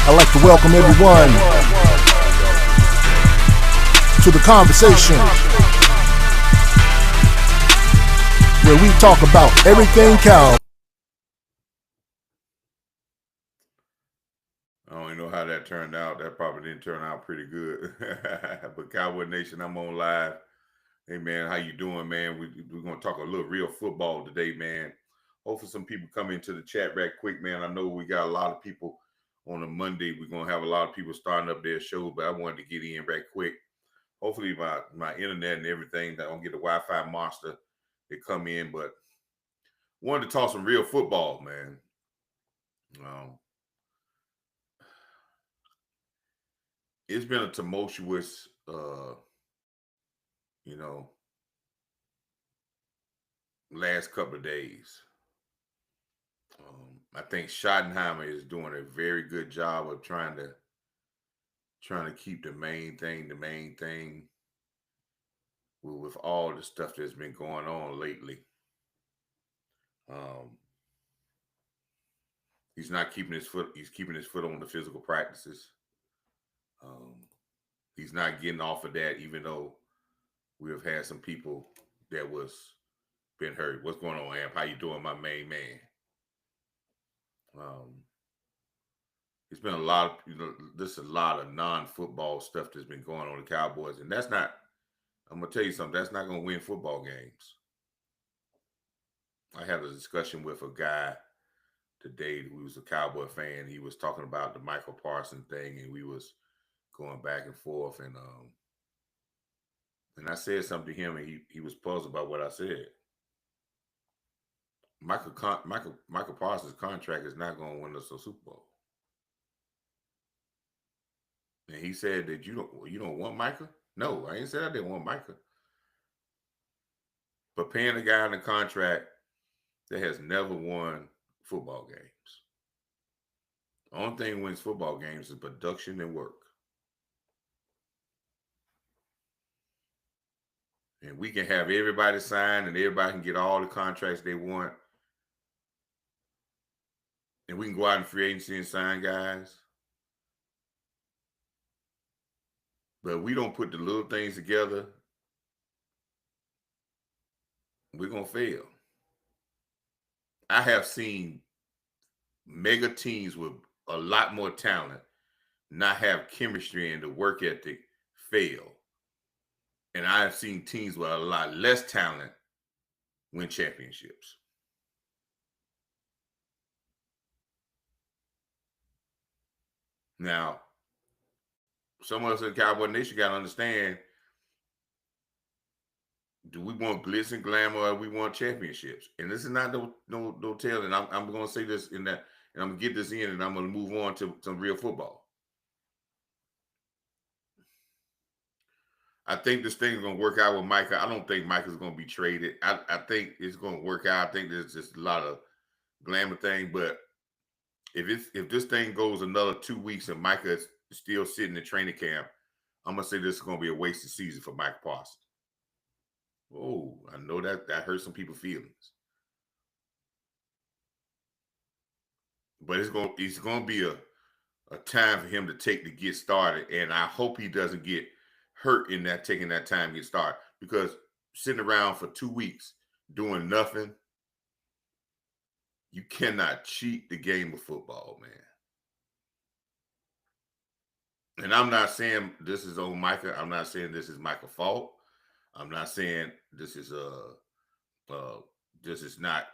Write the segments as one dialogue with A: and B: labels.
A: I'd like to welcome everyone to the conversation where we talk about everything cow.
B: I don't even know how that turned out. That probably didn't turn out pretty good. But Cowboy Nation, I'm on live. Hey, man, how you doing, man? We're going to talk a little real football today, man. Hopefully some people come into the chat right quick, man. I know we got a lot of people on a Monday. We're going to have a lot of people starting up their show, but I wanted to get in right quick. Hopefully my internet and everything, I don't get the Wi-Fi monster to come in, but wanted to talk some real football, man. It's been a tumultuous, last couple of days. I think Schottenheimer is doing a very good job of trying to keep the main thing with all the stuff that's been going on lately. He's not keeping his foot. He's keeping his foot on the physical practices. He's not getting off of that, even though we have had some people that was been hurt. What's going on, Amp? How you doing, my main man? It's been a lot of, there's a lot of non-football stuff that's been going on with the Cowboys, and that's not. I'm gonna tell you something. That's not gonna win football games. I had a discussion with a guy today who was a Cowboy fan. He was talking about the Michael Parsons thing, and we was going back and forth, and I said something to him, and he was puzzled about what I said. Michael Parsons' contract is not going to win us a Super Bowl, and he said that you don't want Micah. No, I ain't said I didn't want Micah, but paying a guy on a contract that has never won football games. The only thing that wins football games is production and work. And we can have everybody sign and everybody can get all the contracts they want. And we can go out in free agency and sign guys. But we don't put the little things together, we're going to fail. I have seen mega teams with a lot more talent not have chemistry and the work ethic fail. And I have seen teams with a lot less talent win championships. Now, some of us in Cowboy Nation got to understand, do we want glitz and glamour or we want championships? And this is not no telling. I'm going to say this in that, and I'm going to get this in, and I'm going to move on to some real football. I think this thing is going to work out with Micah. I don't think Micah's going to be traded. I think it's going to work out. I think there's just a lot of glamour thing. But if this thing goes another 2 weeks and Micah is still sitting in training camp, I'm going to say this is going to be a wasted season for Micah Parsons. Oh, I know that hurt some people's feelings. But it's going to be a time for him to get started. And I hope he doesn't get hurt in that, taking that time to get started, because sitting around for 2 weeks doing nothing, you cannot cheat the game of football, man. And I'm not saying this is on Micah. I'm not saying this is Micah's fault. I'm not saying this is not.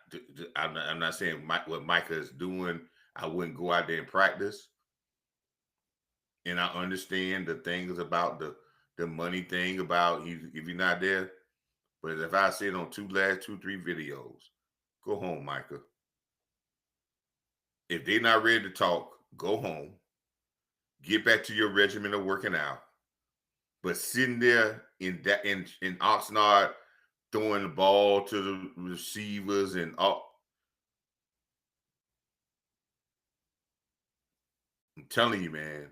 B: I'm not saying what Micah is doing. I wouldn't go out there and practice. And I understand the things about the money thing about if you're not there. But if I see it on 3 videos, go home, Micah. If they're not ready to talk, go home. Get back to your regimen of working out. But sitting there in Oxnard throwing the ball to the receivers and all, I'm telling you, man,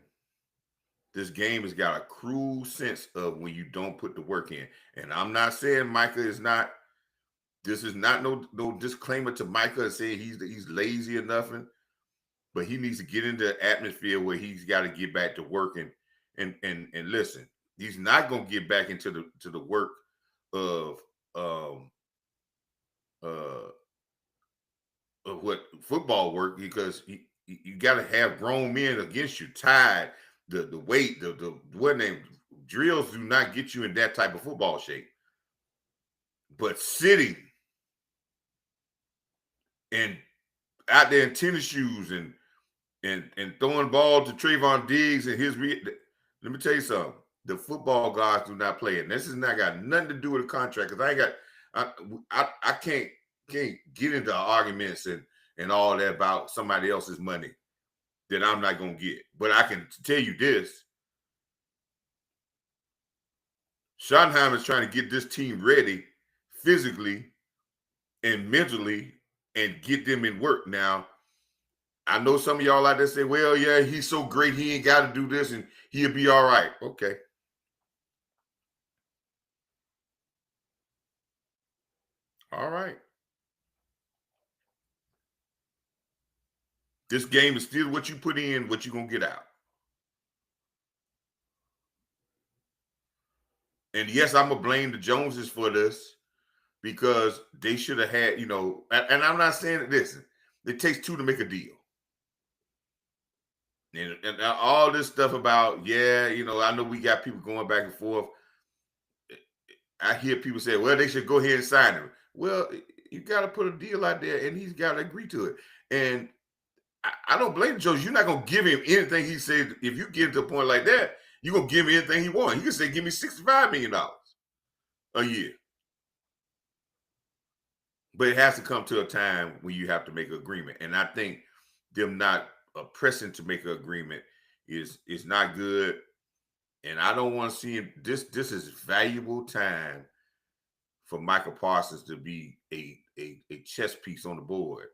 B: this game has got a cruel sense of when you don't put the work in. And I'm not saying Micah is not. This is not no disclaimer to Micah saying he's lazy or nothing. but he needs to get into the atmosphere where he's got to get back to working and listen. He's not going to get back into the work of uh of what football work, because you got to have grown men against you, tired, the weight, the what name drills do not get you in that type of football shape. But sitting and out there in tennis shoes and throwing ball to Trayvon Diggs and let me tell you something. The football guys do not play it. And this has not got nothing to do with the contract, because I can't get into arguments and all that about somebody else's money that I'm not gonna get. But I can tell you this: Schottenheimer is trying to get this team ready physically and mentally and get them in work. Now, I know some of y'all out there say, well, yeah, he's so great, he ain't got to do this and he'll be all right. Okay. All right. This game is still what you put in, what you're going to get out. And yes, I'm going to blame the Joneses for this, because they should have had, and I'm not saying that, listen, it takes two to make a deal. And all this stuff about, I know we got people going back and forth. I hear people say, well, they should go ahead and sign him. Well, you got to put a deal out there, and he's got to agree to it. And I don't blame Joe. You're not going to give him anything he said. If you get to a point like that, you're going to give him anything he wants. He can say, give me $65 million a year. But it has to come to a time when you have to make an agreement. And I think them not pressing to make an agreement is not good. And I don't want to see him. This is valuable time for Michael Parsons to be a chess piece on the board.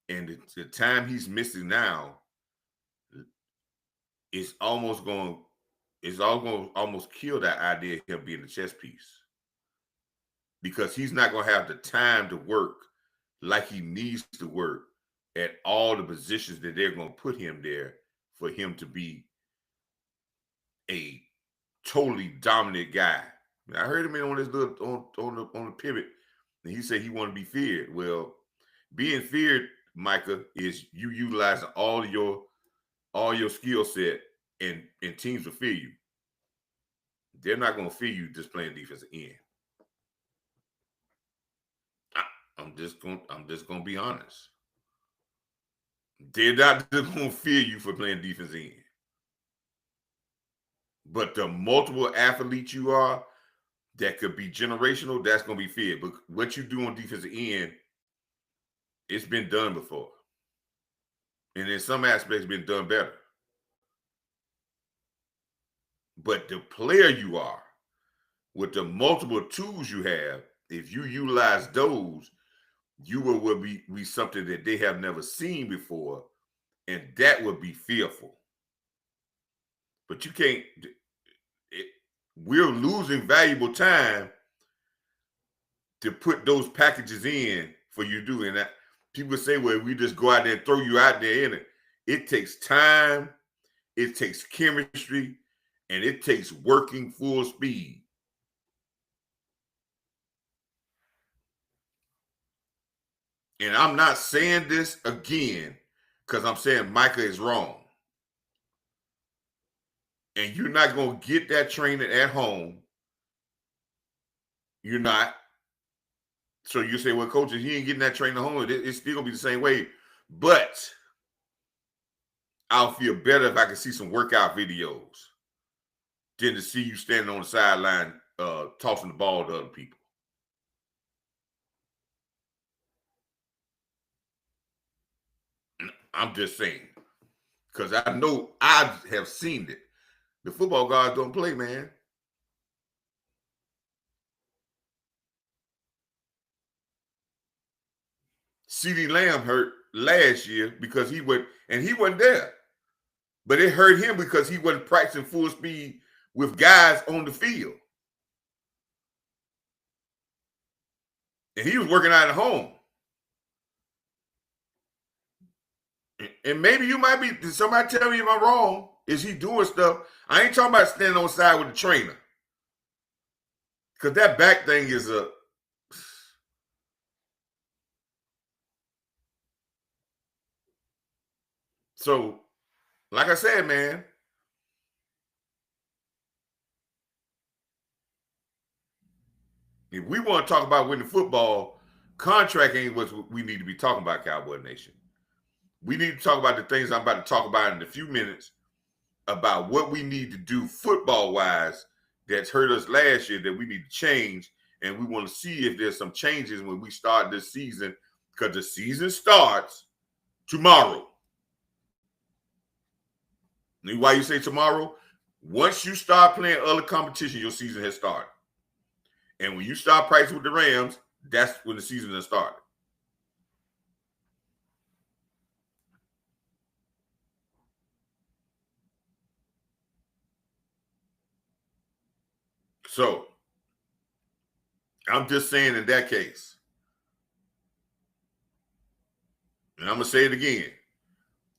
B: And the time he's missing now is almost going to almost kill that idea of him being a chess piece, because he's not going to have the time to work like he needs to work at all the positions that they're going to put him there for him to be a totally dominant guy. I heard him on his little on the pivot, and he said he wanted to be feared. Well, being feared, Micah, is you utilizing all your skill set, and teams will fear you. They're not going to fear you just playing defensive end. I'm just going to be honest. They're not just going to fear you for playing defensive end. But the multiple athletes you are that could be generational, that's going to be feared. But what you do on defensive end, it's been done before. And in some aspects, been done better. But the player you are, with the multiple tools you have, if you utilize those, you will be something that they have never seen before, and that would be fearful. But you can't. We're losing valuable time to put those packages in for you to do. And that, people say, well, we just go out there and throw you out there in it. It takes time, it takes chemistry, and it takes working full speed. And I'm not saying this again because I'm saying Micah is wrong. And you're not going to get that training at home. You're not. So you say, well, coach, if he ain't getting that training at home, it's still going to be the same way. But I'll feel better if I can see some workout videos than to see you standing on the sideline tossing the ball to other people. I'm just saying. Because I know I have seen it. The football guys don't play, man. CeeDee Lamb hurt last year because he wasn't there. But it hurt him because he wasn't practicing full speed with guys on the field. And he was working out at home. And maybe you might be, somebody tell me if I'm wrong. Is he doing stuff? I ain't talking about standing on the side with the trainer. Because that back thing is a. So, like I said, man, if we want to talk about winning football, contract ain't what we need to be talking about, Cowboy Nation. We need to talk about the things I'm about to talk about in a few minutes about what we need to do football-wise that's hurt us last year that we need to change. And we want to see if there's some changes when we start this season, because the season starts tomorrow. And why you say tomorrow? Once you start playing other competition, your season has started. And when you start practicing with the Rams, that's when the season has started. So, I'm just saying in that case, and I'm going to say it again,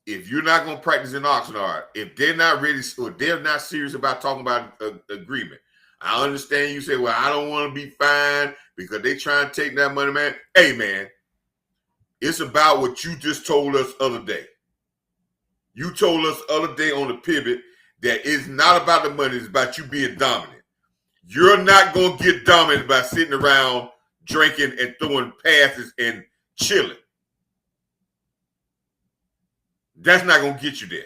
B: if you're not going to practice in Oxnard, if they're not ready or they're not serious about talking about agreement, I understand you say, well, I don't want to be fined because they trying to take that money, man. Hey, man, it's about what you just told us other day. You told us other day on the pivot that it's not about the money, it's about you being dominant. You're not going to get dominant by sitting around drinking and throwing passes and chilling. That's not going to get you there.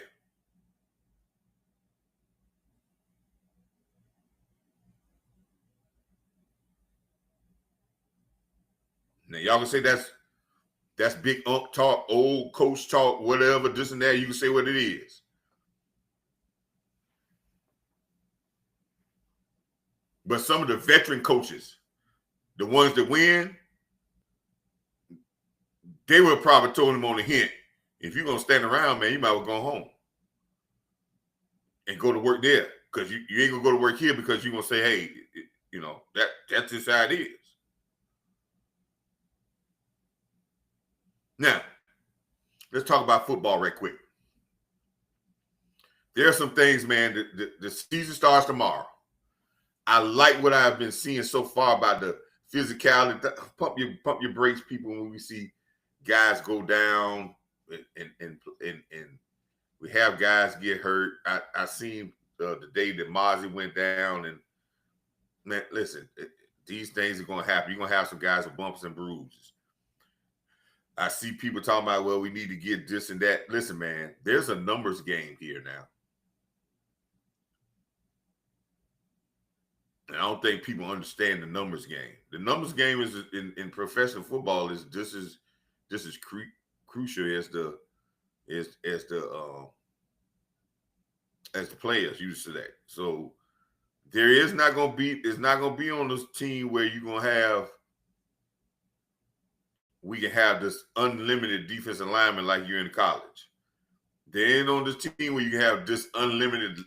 B: Now, y'all can say that's big unk talk, old coach talk, whatever, this and that. You can say what it is. But some of the veteran coaches, the ones that win, they would probably told him on the hint, if you're going to stand around, man, you might well go home and go to work there. Because you ain't going to go to work here because you're going to say, hey, you know, that's just how it is. Now, let's talk about football right quick. There are some things, man, the season starts tomorrow. I like what I've been seeing so far about the physicality. Pump your brakes, people, when we see guys go down and we have guys get hurt. I seen the day that Mozzie went down, and man, listen, these things are going to happen. You're going to have some guys with bumps and bruises. I see people talking about, well, we need to get this and that. Listen, man, there's a numbers game here now. And I don't think people understand the numbers game. The numbers game is in professional football is just as crucial as the players used to that. So there is not going to be, it's not going to be on this team where you're going to have, we can have this unlimited defensive lineman like you're in college. They ain't on this team where you can have this unlimited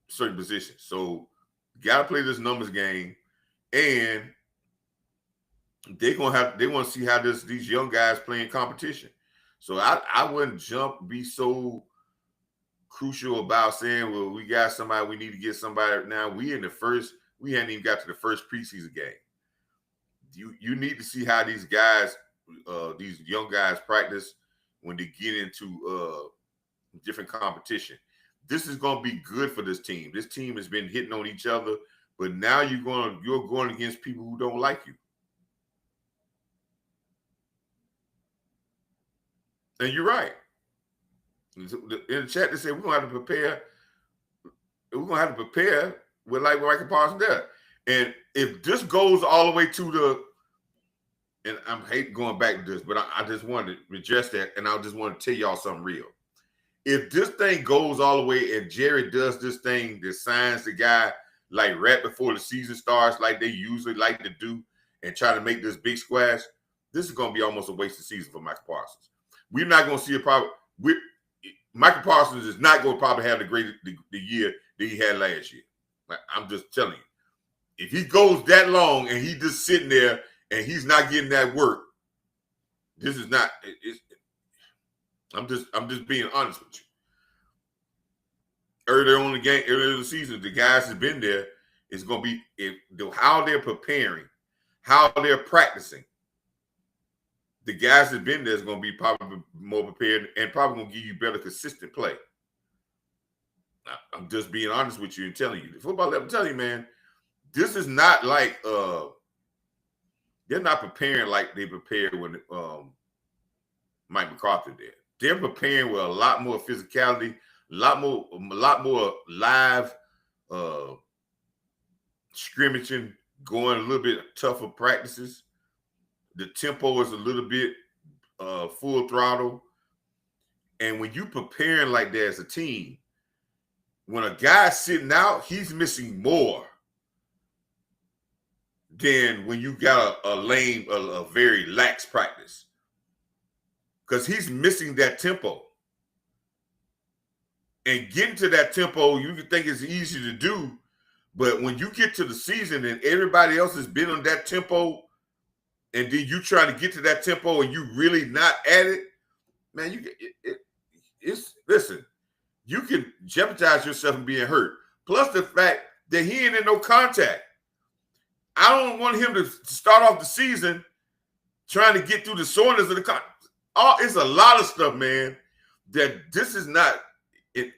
B: certain positions. So you got to play this numbers game, and they want to see how these young guys play in competition. So I wouldn't be so crucial about saying, well, we got somebody, we need to get somebody. Now we hadn't even got to the first preseason game. You need to see how these guys, these young guys practice when they get into different competition. This is going to be good for this team. This team has been hitting on each other, but now you're going against people who don't like you. And you're right. In the chat, they said we're going to have to prepare. We're going to have to prepare with like Michael Parsons there. And if this goes all the way to the, and I hate going back to this, but I just wanted to address that, and I just want to tell y'all something real. If this thing goes all the way and Jerry does this thing that signs the guy like right before the season starts, like they usually like to do, and try to make this big splash, this is going to be almost a wasted season for Michael Parsons. We're not going to see a problem. Michael Parsons is not going to probably have the year that he had last year. Like, I'm just telling you. If he goes that long and he's just sitting there and he's not getting that work, This is not. I'm just being honest with you. Earlier on the game, earlier in the season, the guys that's been there is going to be how they're preparing, how they're practicing. The guys that been there is going to be probably more prepared and probably going to give you better consistent play. I'm just being honest with you and telling you. The football, I'm telling you, man, this is not like they're not preparing like they prepared when Mike McCarthy did. They're preparing with a lot more physicality, a lot more live scrimmaging, going a little bit tougher practices. The tempo is a little bit full throttle. And when you preparing like that as a team, when a guy's sitting out, he's missing more than when you got a very lax practice. Because he's missing that tempo. And getting to that tempo, you can think it's easy to do. But when you get to the season and everybody else has been on that tempo, and then you try to get to that tempo and you really not at it, man, listen, you can jeopardize yourself from being hurt. Plus the fact that he ain't in no contact. I don't want him to start off the season trying to get through the soreness of the contact. It's a lot of stuff, man, that this is not it.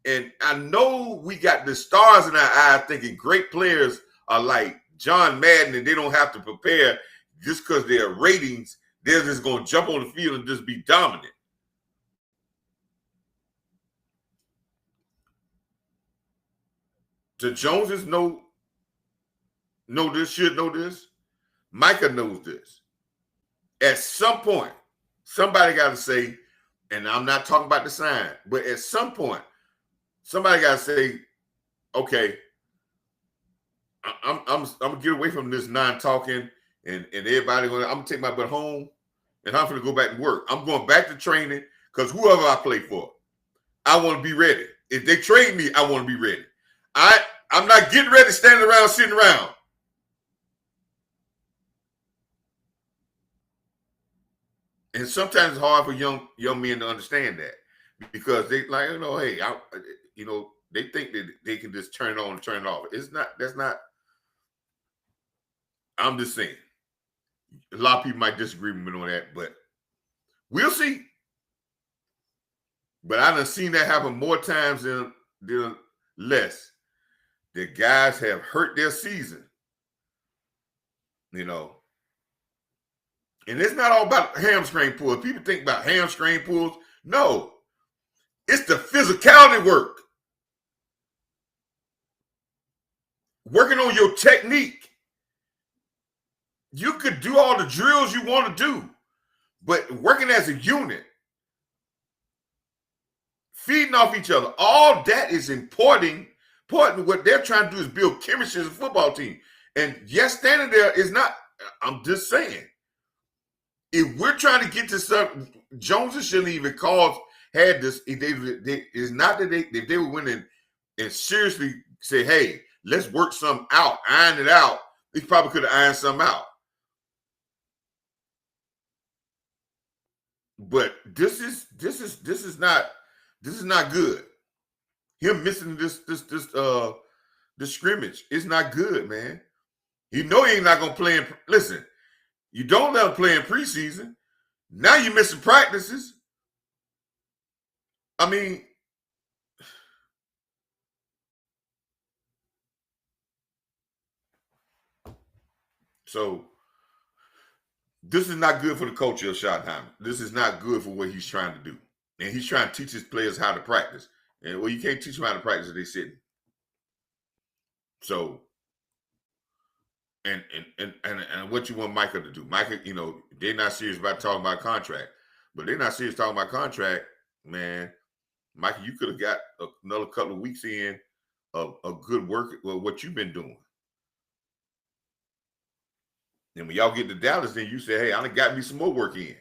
B: And I know we got the stars in our eyes thinking great players are like John Madden and they don't have to prepare just because their ratings, they're just going to jump on the field and just be dominant. The Joneses know this, should know this. Micah knows this. At some point, somebody got to say, and I'm not talking about the sign, but at some point, somebody got to say, okay, I'm gonna get away from this non-talking and everybody I'm gonna take my butt home and I'm gonna go back and work. I'm going back to training because whoever I play for, I want to be ready. If they trade me, I want to be ready. I'm not getting ready standing around, sitting around. And sometimes it's hard for young men to understand that because they like, hey, they think that they can just turn it on and turn it off. That's not. I'm just saying. A lot of people might disagree with me on that, but we'll see. But I done seen that happen more times than less. The guys have hurt their season, And it's not all about hamstring pulls. People think about hamstring pulls. No, it's the physicality work. Working on your technique. You could do all the drills you want to do, but working as a unit, feeding off each other, all that is important. What they're trying to do is build chemistry as a football team. And yes, standing there is not, I'm just saying, if we're trying to get to something, Joneses shouldn't even had this. It's not that if they would win and seriously say, hey, let's work something out, iron it out. They probably could have ironed something out. But this is not good. Him missing this scrimmage is not good, man. You know he ain't not gonna play in. Listen, you don't let him play in preseason. Now you're missing practices. I mean, so this is not good for the culture of Schottenheimer. This is not good for what he's trying to do. And he's trying to teach his players how to practice. And well, you can't teach them how to practice if they're sitting. So, and what you want Micah to do? Micah, they're not serious about talking about contract, but they're not serious talking about contract, man. Micah, you could have got another couple of weeks in of good work with what you've been doing. And when y'all get to Dallas, then you say, hey, I done got me some more work in.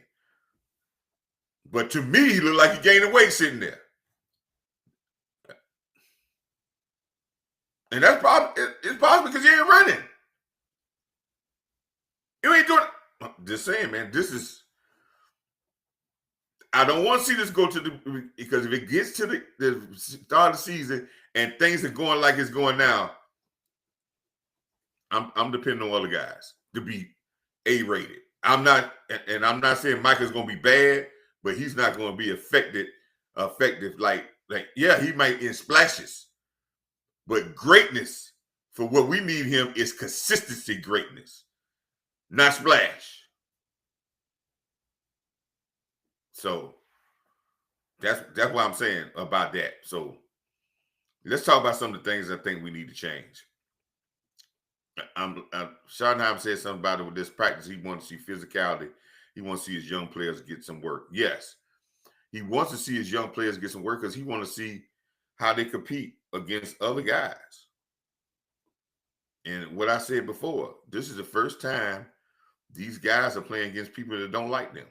B: But to me, he looked like he gained weight sitting there. And that's probably, it's possible because he ain't running. You ain't doing it. Just saying, man, this is I don't want to see this go to the, because if it gets to the start of the season and things are going like it's going now, I'm depending on other guys to be A-rated. I'm not saying Mike is going to be bad, but he's not going to be effective like yeah, he might in splashes, but greatness for what we need him is consistency greatness, not splash. So that's what I'm saying about that. So let's talk about some of the things I think we need to change. Schottenheimer said something about it with this practice. He wants to see physicality. He wants to see his young players get some work. Yes, he wants to see his young players get some work because he wants to see how they compete against other guys. And what I said before, this is the first time these guys are playing against people that don't like them.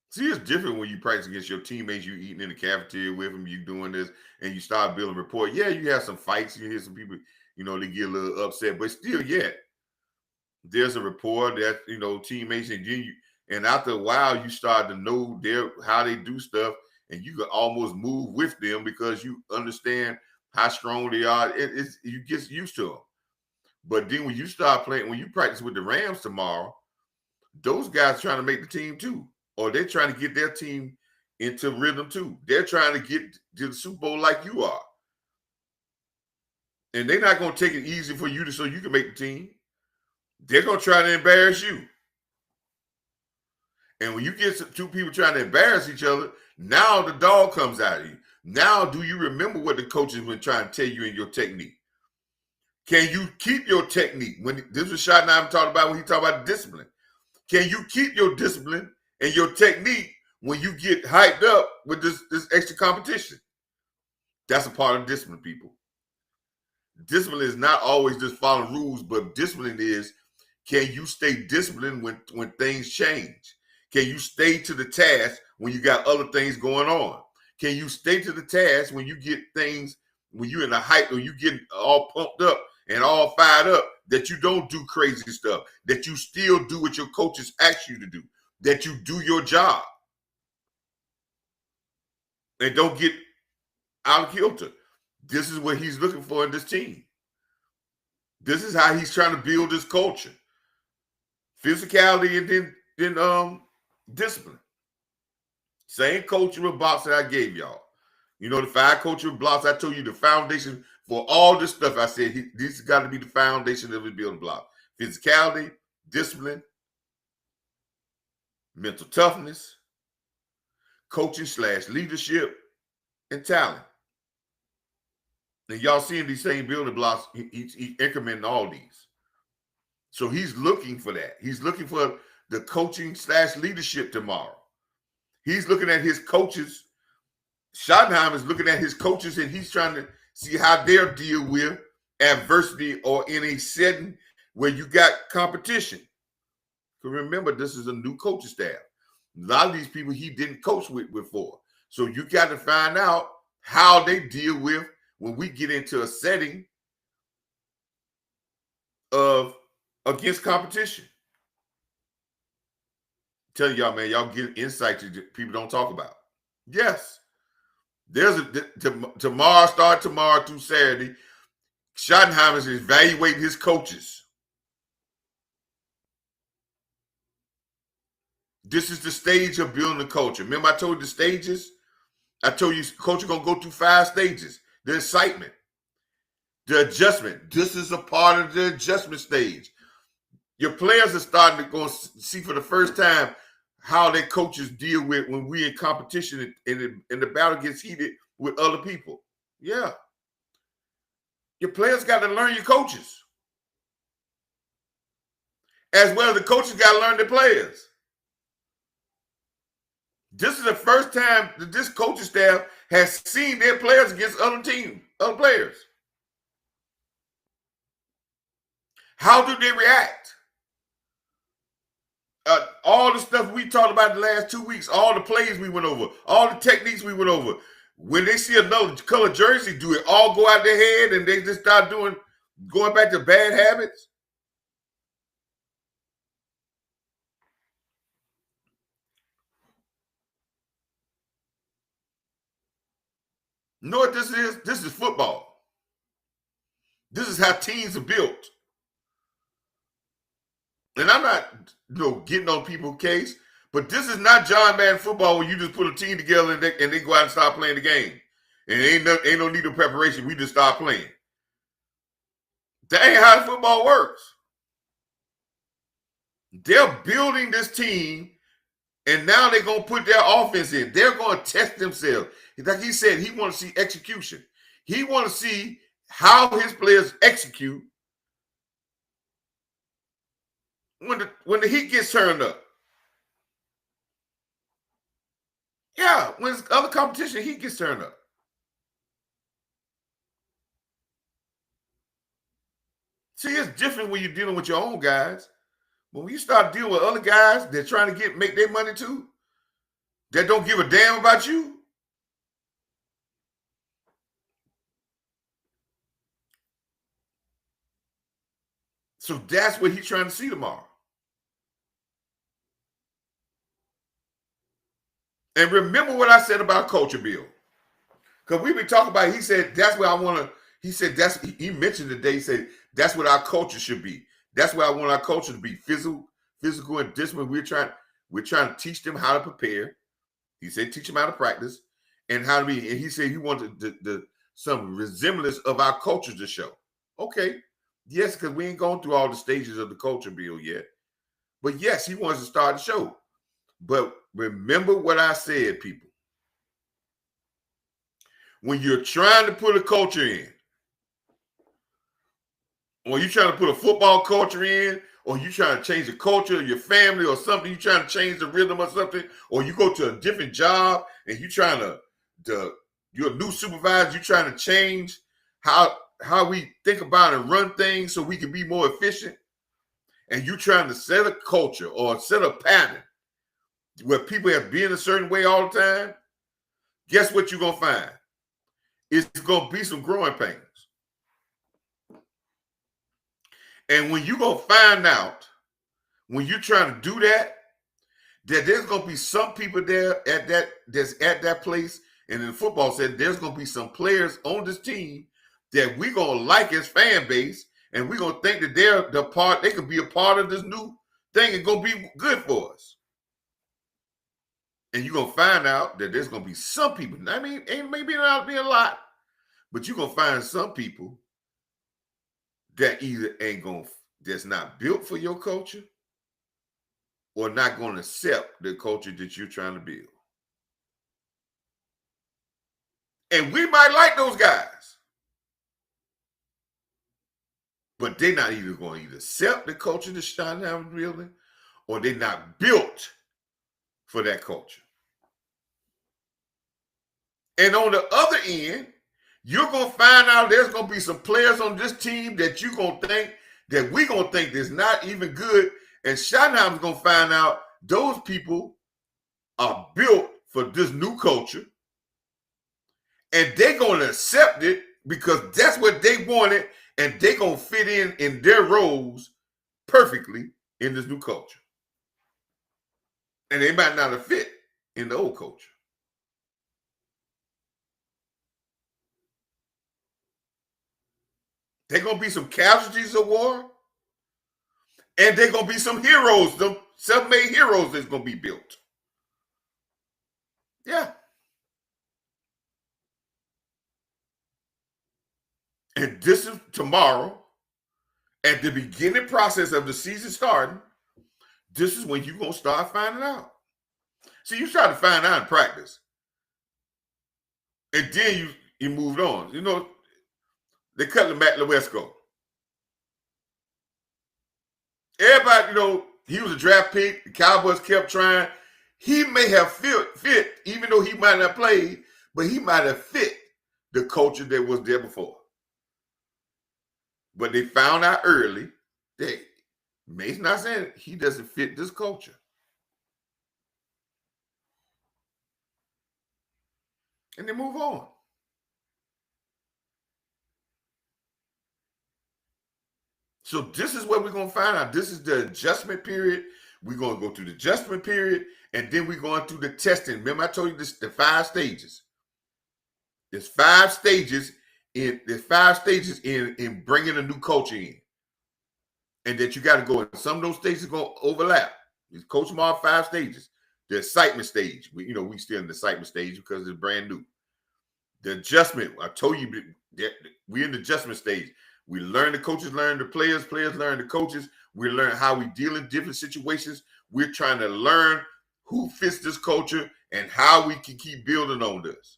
B: See, it's different when you practice against your teammates, you eating in the cafeteria with them, you doing this, and you start building rapport. Yeah, you have some fights. You hear some people, they get a little upset, but still, there's a rapport that, teammates, and after a while, you start to know how they do stuff, and you can almost move with them because you understand how strong they are. You get used to them. But then when you start playing, when you practice with the Rams tomorrow, those guys trying to make the team too, or they're trying to get their team into rhythm too. They're trying to get to the Super Bowl like you are. And they're not going to take it easy for you so you can make the team. They're going to try to embarrass you. And when you get two people trying to embarrass each other, now the dog comes out of you. Now, do you remember what the coaches were trying to tell you in your technique? Can you keep your technique? When this was Schottenheimer talking about when he talked about discipline. Can you keep your discipline and your technique when you get hyped up with this extra competition? That's a part of discipline, people. Discipline is not always just following rules, but discipline is, can you stay disciplined when things change? Can you stay to the task when you got other things going on? Can you stay to the task when you get things, when you're in the hype, or you get all pumped up and all fired up, that you don't do crazy stuff, that you still do what your coaches ask you to do, that you do your job and don't get out of kilter. This is what he's looking for in this team. This is how he's trying to build this culture. Physicality and then discipline. Same cultural blocks that I gave y'all. The 5 cultural blocks, I told you the foundation for all this stuff. I said these got to be the foundation of the building block. Physicality, discipline, mental toughness, coaching/leadership, and talent. And y'all seeing these same building blocks, he's incrementing all these. So he's looking for that. He's looking for the coaching/leadership tomorrow. He's looking at his coaches. Schottenheimer is looking at his coaches, and he's trying to see how they'll deal with adversity or in a setting where you got competition. Because remember, this is a new coaching staff. A lot of these people he didn't coach with before. So you got to find out how they deal with when we get into a setting of against competition. Tell y'all, man, y'all get insight that people don't talk about. Yes. There's tomorrow through Saturday. Schottenheimer is evaluating his coaches. This is the stage of building the culture. Remember, I told you the stages? I told you coach are going to go through 5 stages. The excitement, the adjustment. This is a part of the adjustment stage. Your players are starting to go see for the first time how their coaches deal with when we're in competition and the battle gets heated with other people. Yeah. Your players got to learn your coaches. As well as the coaches got to learn their players. This is the first time that this coaching staff has seen their players against other players. How do they react? All the stuff we talked about the last 2 weeks, all the plays we went over, all the techniques we went over. When they see another color jersey, do it all go out their head and they just start going back to bad habits? You know what this is? This is football. This is how teams are built. And I'm not, getting on people's case, but this is not John Madden football where you just put a team together and they go out and start playing the game. And ain't no need of preparation. We just start playing. That ain't how football works. They're building this team, and now they're going to put their offense in. They're going to test themselves. Like he said, he wants to see execution. He wants to see how his players execute when the heat gets turned up. Yeah, when it's other competition, heat gets turned up. See, it's different when you're dealing with your own guys. But when you start dealing with other guys that trying to make their money too, that don't give a damn about you, so that's what he's trying to see tomorrow. And remember what I said about culture, Bill. Because we've been talking about it. He said, that's where I want to, he said, he mentioned today, he said, that's what our culture should be. That's where I want our culture to be, physical and discipline. We're trying to teach them how to prepare. He said, teach them how to practice and how to be. And he said he wanted some resemblance of our culture to show. Okay. Yes, because we ain't gone through all the stages of the culture, Bill, yet. But yes, he wants to start the show. But remember what I said, people. When you're trying to put a culture in, or you're trying to put a football culture in, or you're trying to change the culture of your family or something, you're trying to change the rhythm or something, or you go to a different job and you're trying you're a new supervisor, you're trying to change how we think about and run things so we can be more efficient, and you're trying to set a culture or set a pattern where people have been a certain way all the time, guess what you're going to find? It's going to be some growing pains. And when you're going to find out, when you're trying to do that there's going to be some people there that's at that place. And in football said, there's going to be some players on this team that we're going to like as fan base. And we're going to think that they could be a part of this new thing and going to be good for us. And you're going to find out that there's going to be some people. I mean, it may not be a lot, but you're going to find some people that either that's not built for your culture or not going to accept the culture that you're trying to build. And we might like those guys, but they're not either going to accept the culture that Steinheimer's building, or they're not built for that culture. And on the other end, you're going to find out there's going to be some players on this team that you're going to think that we're going to think is not even good. And Schottenheimer's going to find out those people are built for this new culture. And they're going to accept it because that's what they wanted. And they're going to fit in their roles perfectly in this new culture. And they might not have fit in the old culture. There are going to be some casualties of war. And there are going to be some heroes, some self-made heroes that's going to be built. Yeah. And this is tomorrow, at the beginning process of the season starting, this is when you're going to start finding out. See, you try to find out in practice. And then you moved on. You know, they cut the Matt Lewisco. Everybody, he was a draft pick. The Cowboys kept trying. He may have fit, even though he might not play, but he might have fit the culture that was there before. But they found out early that Mason's not saying he doesn't fit this culture. And they move on. So this is what we're going to find out. This is the adjustment period. We're going to go through the adjustment period, and then we're going through the testing. Remember, I told you this, the 5 stages. There's 5 stages in bringing a new culture in. And that you got to go in. Some of those stages are going to overlap. These Coach Marv 5 stages. The excitement stage. We still in the excitement stage because it's brand new. The adjustment. I told you we're in the adjustment stage. We learn, the coaches learn the players learn the coaches. We learn how we deal in different situations. We're trying to learn who fits this culture and how we can keep building on this.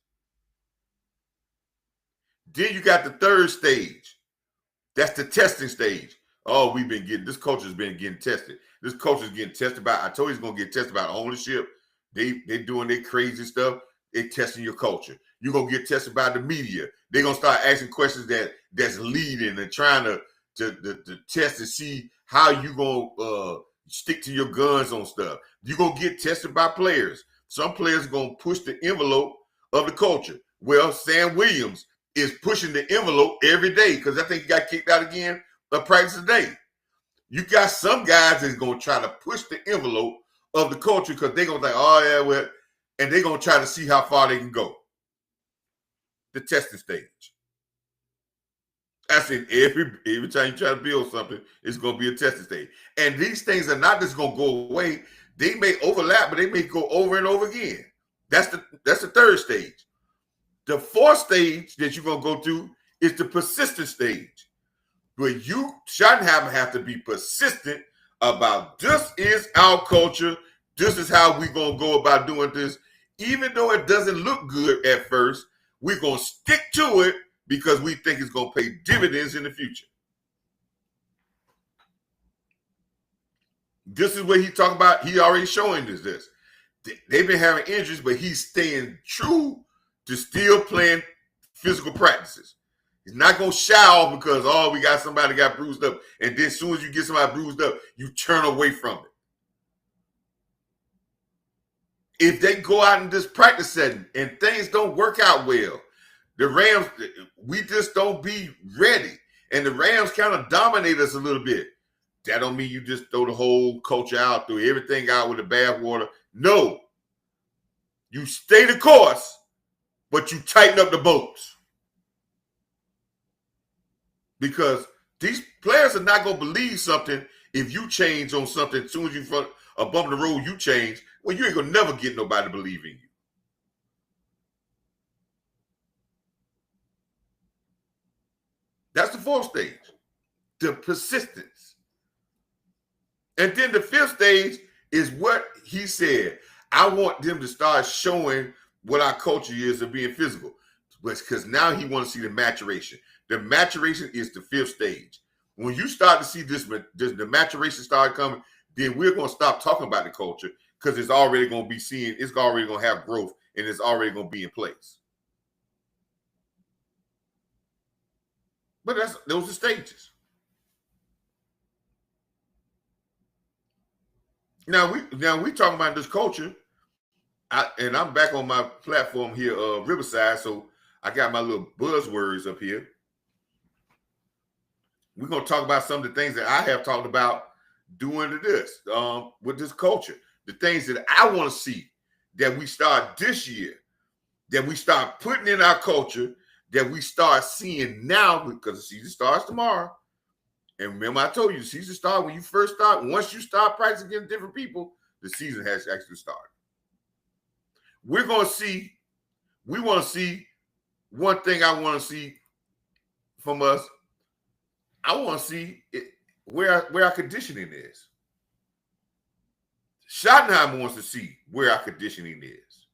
B: Then you got the 3rd stage. That's the testing stage. Oh, this culture's been getting tested. This culture's getting tested by, I told you it's going to get tested by ownership. They doing their crazy stuff. They're testing your culture. You're going to get tested by the media. They're going to start asking questions that's leading and trying to test and see how you going to stick to your guns on stuff. You're going to get tested by players. Some players are going to push the envelope of the culture. Well, Sam Williams is pushing the envelope every day because I think he got kicked out again of practice today. You got some guys that's going to try to push the envelope of the culture because they're going to think, oh, yeah, well, and they're going to try to see how far they can go. The testing stage. That's it. Every time you try to build something, it's going to be a testing stage. And these things are not just going to go away. They may overlap, but they may go over and over again. That's the 3rd stage. The 4th stage that you're going to go to is the persistent stage. But you Schottenheimer have to be persistent about this is our culture. This is how we're going to go about doing this. Even though it doesn't look good at first, we're going to stick to it because we think it's going to pay dividends in the future. This is what he's talking about. He already showing this. They've been having injuries, but he's staying true to still playing physical practices. He's not going to shy off because, we got somebody got bruised up. And then as soon as you get somebody bruised up, you turn away from it. If they go out in this practice setting and things don't work out well, the Rams, we just don't be ready. And the Rams kind of dominate us a little bit. That don't mean you just throw the whole culture out, throw everything out with the bathwater. No. You stay the course, but you tighten up the bolts. Because these players are not going to believe something if you change on something. As soon as you front a bump in the road, you change. Well, you ain't going to never get nobody to believe in you. That's the 4th stage. The persistence. And then the 5th stage is what he said. I want them to start showing what our culture is of being physical. Because now he wants to see the maturation. The maturation is the 5th stage. When you start to see the maturation start coming, then we're going to stop talking about the culture because it's already going to be seen. It's already going to have growth and it's already going to be in place. But those are stages. Now we talking about this culture, and I'm back on my platform here, Riverside. So I got my little buzzwords up here. We're going to talk about some of the things that I have talked about doing this with this culture. The things that I want to see that we start this year, that we start putting in our culture, that we start seeing now because the season starts tomorrow. And remember, I told you the season starts when you first start. Once you start practicing against different people, the season has actually started. We want to see one thing I want to see from us. I want to see where our conditioning is. Schottenheimer wants to see where our conditioning is.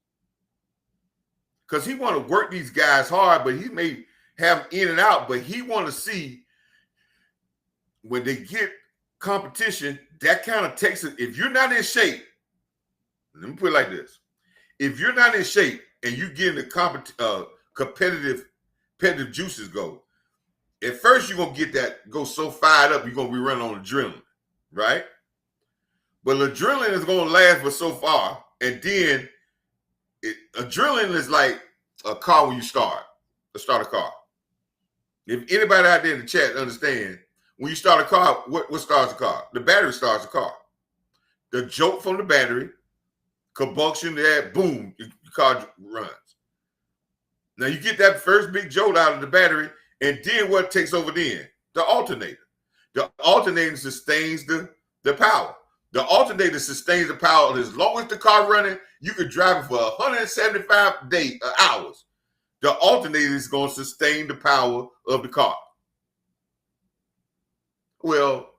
B: Because he want to work these guys hard, but he may have them in and out, but he want to see when they get competition, that kind of takes it. If you're not in shape, let me put it like this. If you're not in shape and you get in the competitive juices go, at first you're going to get that, go so fired up, you're going to be running on adrenaline, right? But adrenaline is going to last for so far, and then adrenaline is like a car when you start a car. If anybody out there in the chat understand, when you start a car, what starts the car? The battery starts the car. The jolt from the battery, combustion, that boom, your car runs. Now you get that first big jolt out of the battery, and then what takes over then? The alternator. The alternator sustains the power. The alternator sustains the power as long as the car running. You could drive it for 175 hours. The alternator is going to sustain the power of the car. Well,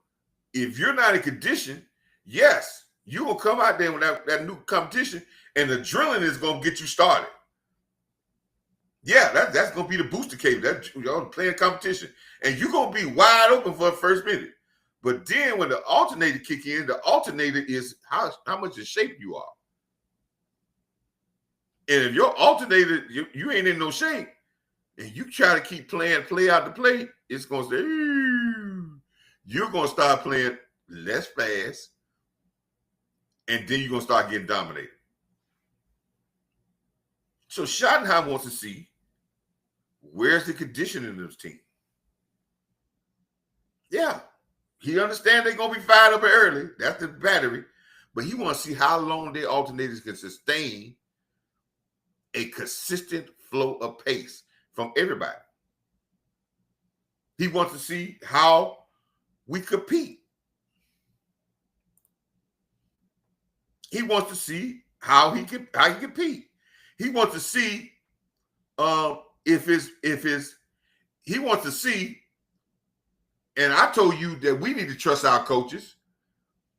B: if you're not in condition, yes, you will come out there with that new competition, and the adrenaline is going to get you started. Yeah, that's going to be the booster cable. That's y'all playing competition. And you're going to be wide open for the first minute. But then when the alternator kick in, the alternator is how much in shape you are. And if your alternator, you ain't in no shape, and you try to keep playing play out the play, it's going to say, you're going to start playing less fast, and then you're going to start getting dominated. So Schottenheimer wants to see, where's the conditioning of this team? Yeah, he understands they're going to be fired up early. That's the battery. But he wants to see how long their alternators can sustain a consistent flow of pace from everybody. He wants to see how we compete. He wants to see how he compete. He wants to see he wants to see, and I told you that we need to trust our coaches,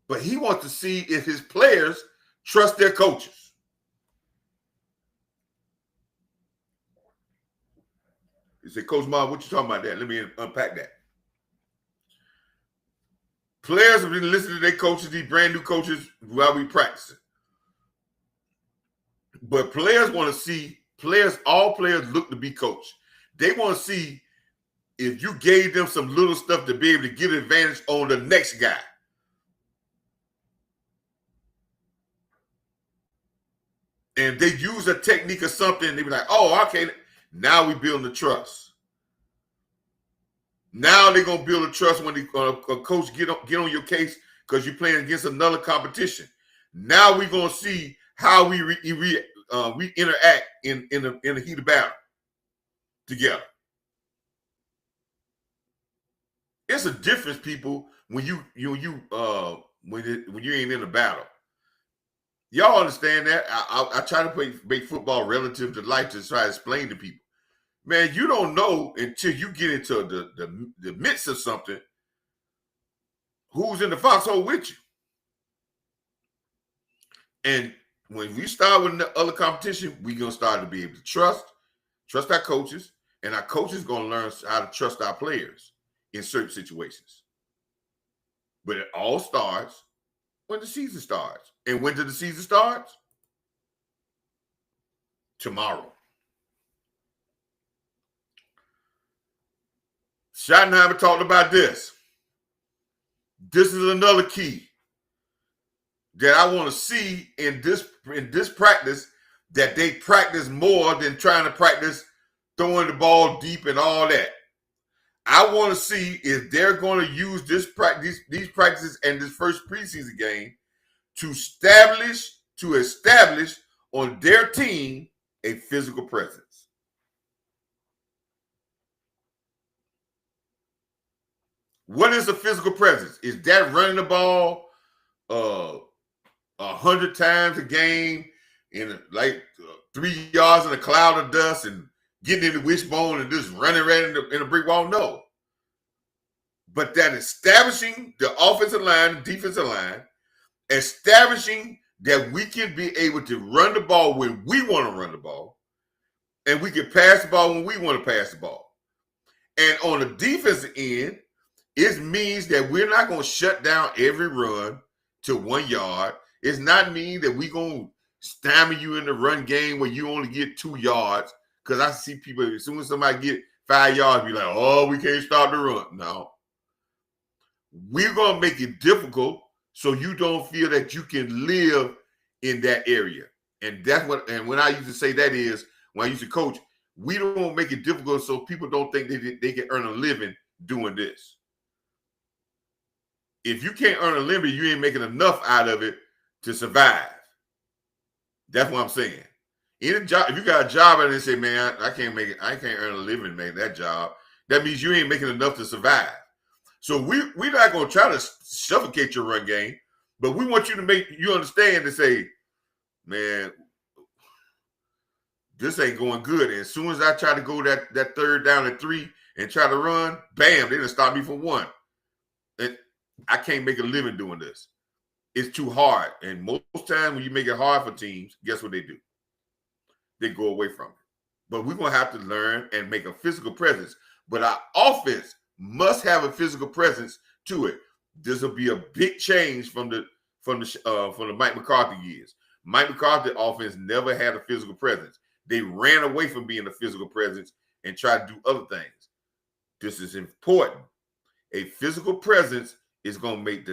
B: but he wants to see if his players trust their coaches. You say, Coach Marv, what you talking about that? Let me unpack that. Players have been listening to their coaches, these brand new coaches, while we practicing. But players want to see, all players look to be coached. They want to see if you gave them some little stuff to be able to get advantage on the next guy. And they use a technique or something, they be like, oh, okay, now we building the trust. Now they're going to build a trust when a coach get on your case because you're playing against another competition. Now we're going to see how we interact in the heat of battle together. It's a difference, people, when you ain't in a battle. Y'all understand that? I try to make football relative to life to try to explain to people. Man, you don't know until you get into the midst of something who's in the foxhole with you. And when we start with the other competition, we're going to start to be able to trust our coaches, and our coaches going to learn how to trust our players in certain situations. But it all starts when the season starts. And when did the season start? Tomorrow. Schottenheimer talked about this. This is another key that I want to see in this practice, that they practice more than trying to practice throwing the ball deep and all that. I want to see if they're going to use these practices and this first preseason game to establish on their team a physical presence. What is a physical presence? Is that running the ball 100 times a game in 3 yards in a cloud of dust and getting in the wishbone and just running right in a brick wall? No. But that establishing the offensive line, the defensive line, establishing that we can be able to run the ball when we want to run the ball, and we can pass the ball when we want to pass the ball. And on the defensive end, it means that we're not going to shut down every run to 1 yard. It's not mean that we're going to stymie you in the run game where you only get 2 yards. Because I see people, as soon as somebody get 5 yards, be like, oh, we can't stop the run. No. We're going to make it difficult so you don't feel that you can live in that area. And when I used to say that is, when I used to coach, we don't make it difficult so people don't think they can earn a living doing this. If you can't earn a living, you ain't making enough out of it to survive. That's what I'm saying. Any job, if you got a job and they say, man, I can't make it, I can't earn a living, man, that job, that means you ain't making enough to survive. So we're not gonna try to suffocate your run game, but we want you to make you understand to say, man, this ain't going good. And as soon as I try to go that third down and 3 and try to run, bam, they done stop me from 1. And I can't make a living doing this. It's too hard. And most times when you make it hard for teams, guess what they do? They go away from it. But we're going to have to learn and make a physical presence. But our offense must have a physical presence to it. This will be a big change from the Mike McCarthy years. Mike McCarthy offense never had a physical presence. They ran away from being a physical presence and tried to do other things. This is important. A physical presence is going to make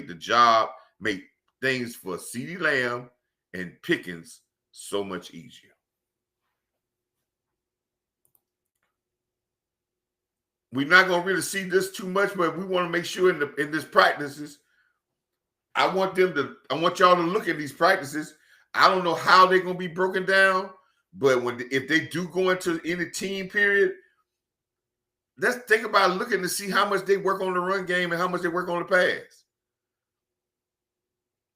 B: the job, make things for CeeDee Lamb and Pickens so much easier. We're not going to really see this too much, but we want to make sure in this practices, I want y'all to look at these practices. I don't know how they're going to be broken down, but if they do go into any team period, let's think about looking to see how much they work on the run game and how much they work on the pass.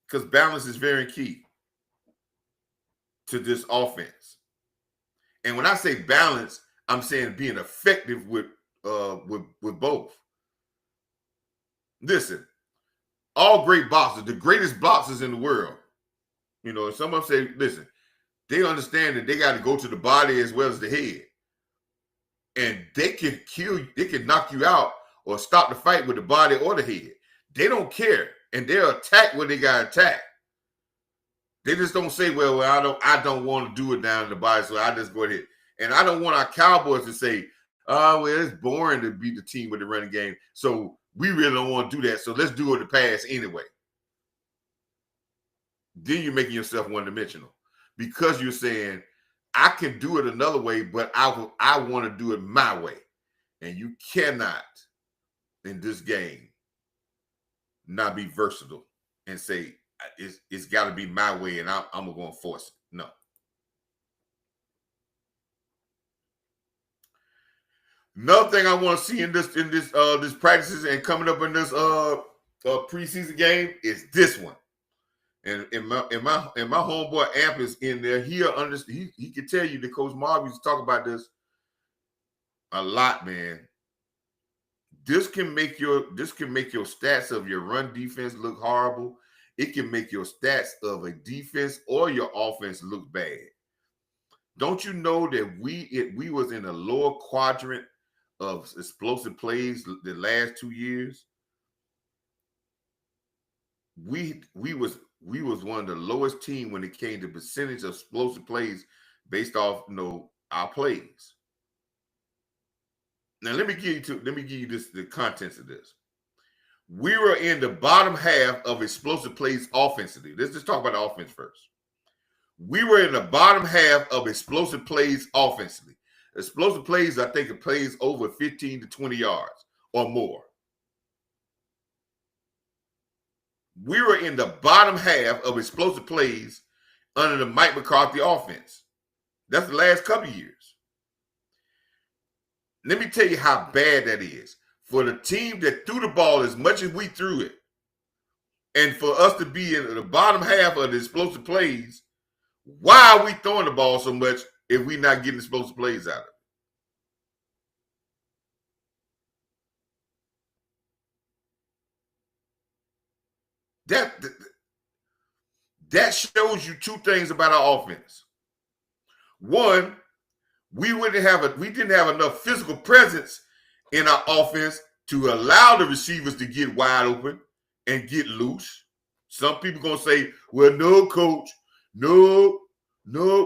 B: Because balance is very key to this offense. And when I say balance, I'm saying being effective with both. Listen, all great boxers, the greatest boxers in the world, you know, some of them say, listen, they understand that they got to go to the body as well as the head. And they can kill you, they can knock you out or stop the fight with the body or the head. They don't care. And they'll attack when they got attacked. They just don't say, well, I don't want to do it down in the body, so I just go ahead. And I don't want our Cowboys to say, oh, well, it's boring to beat the team with the running game, so we really don't want to do that, so let's do it to pass anyway. Then you're making yourself one-dimensional because you're saying, I can do it another way, but I want to do it my way. And you cannot, in this game, not be versatile and say, it's got to be my way and I'm going to force it. No. Another thing I want to see in this practices and coming up in this preseason game is this one. And my homeboy Amp is in there. He can tell you that Coach Marv used to talk about this a lot, man. This can make your stats of your run defense look horrible. It can make your stats of a defense or your offense look bad. Don't you know that we was in a lower quadrant of explosive plays the last 2 years? We was one of the lowest team when it came to percentage of explosive plays based off our plays. Now let me give you the contents of this. We were in the bottom half of explosive plays offensively. Let's just talk about the offense first. We were in the bottom half of explosive plays offensively. Explosive plays, I think it plays over 15 to 20 yards or more. We were in the bottom half of explosive plays under the Mike McCarthy offense. That's the last couple of years. Let me tell you how bad that is. For the team that threw the ball as much as we threw it, and for us to be in the bottom half of the explosive plays, why are we throwing the ball so much if we're not getting explosive plays out of it? That shows you two things about our offense. One, we didn't have enough physical presence in our offense to allow the receivers to get wide open and get loose. Some people gonna say, well, no, coach, no,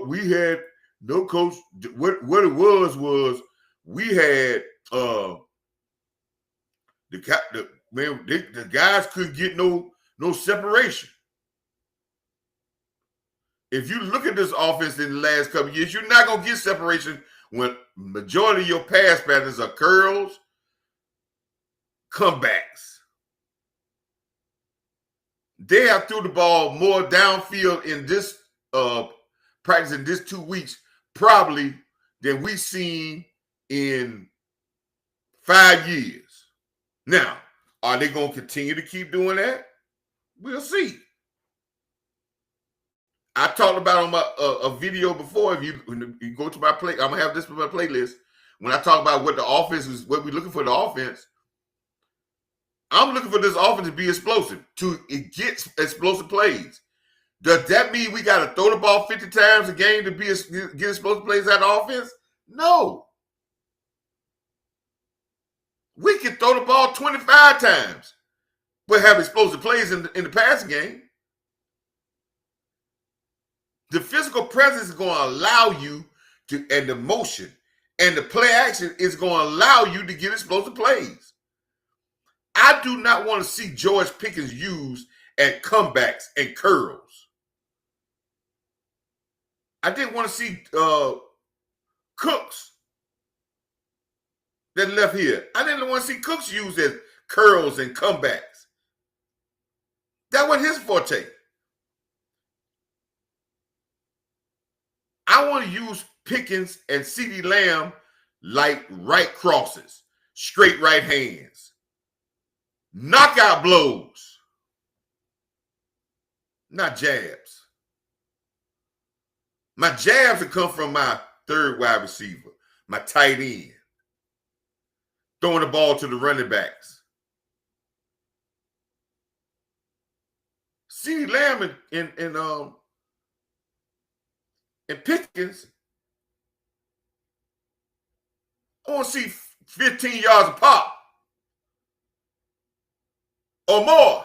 B: we had no coach. What it was we had the guys couldn't get no separation. If you look at this offense in the last couple of years, you're not going to get separation when majority of your pass patterns are curls, comebacks. They have threw the ball more downfield in this practicing this 2 weeks probably than we've seen in 5 years. Now, are they going to continue to keep doing that? We'll see. I talked about on my a video before. If you go to my play, I'm gonna have this for my playlist. When I talk about what the offense is, what we're looking for the offense, I'm looking for this offense to be explosive, to get explosive plays. Does that mean we got to throw the ball 50 times a game to get explosive plays out of offense? No. We can throw the ball 25 times, but have explosive plays in the passing game. The physical presence is going to allow you to, and the motion and the play action is going to allow you to get explosive plays. I do not want to see George Pickens used at comebacks and curls. I didn't want to see Cooks that left here. I didn't want to see Cooks used as curls and comebacks. That wasn't his forte. I want to use Pickens and CeeDee Lamb like right crosses, straight right hands, knockout blows, not jabs. My jabs have come from my third wide receiver, my tight end, throwing the ball to the running backs. CeeDee Lamb and Pickens, I want to see 15 yards a pop or more.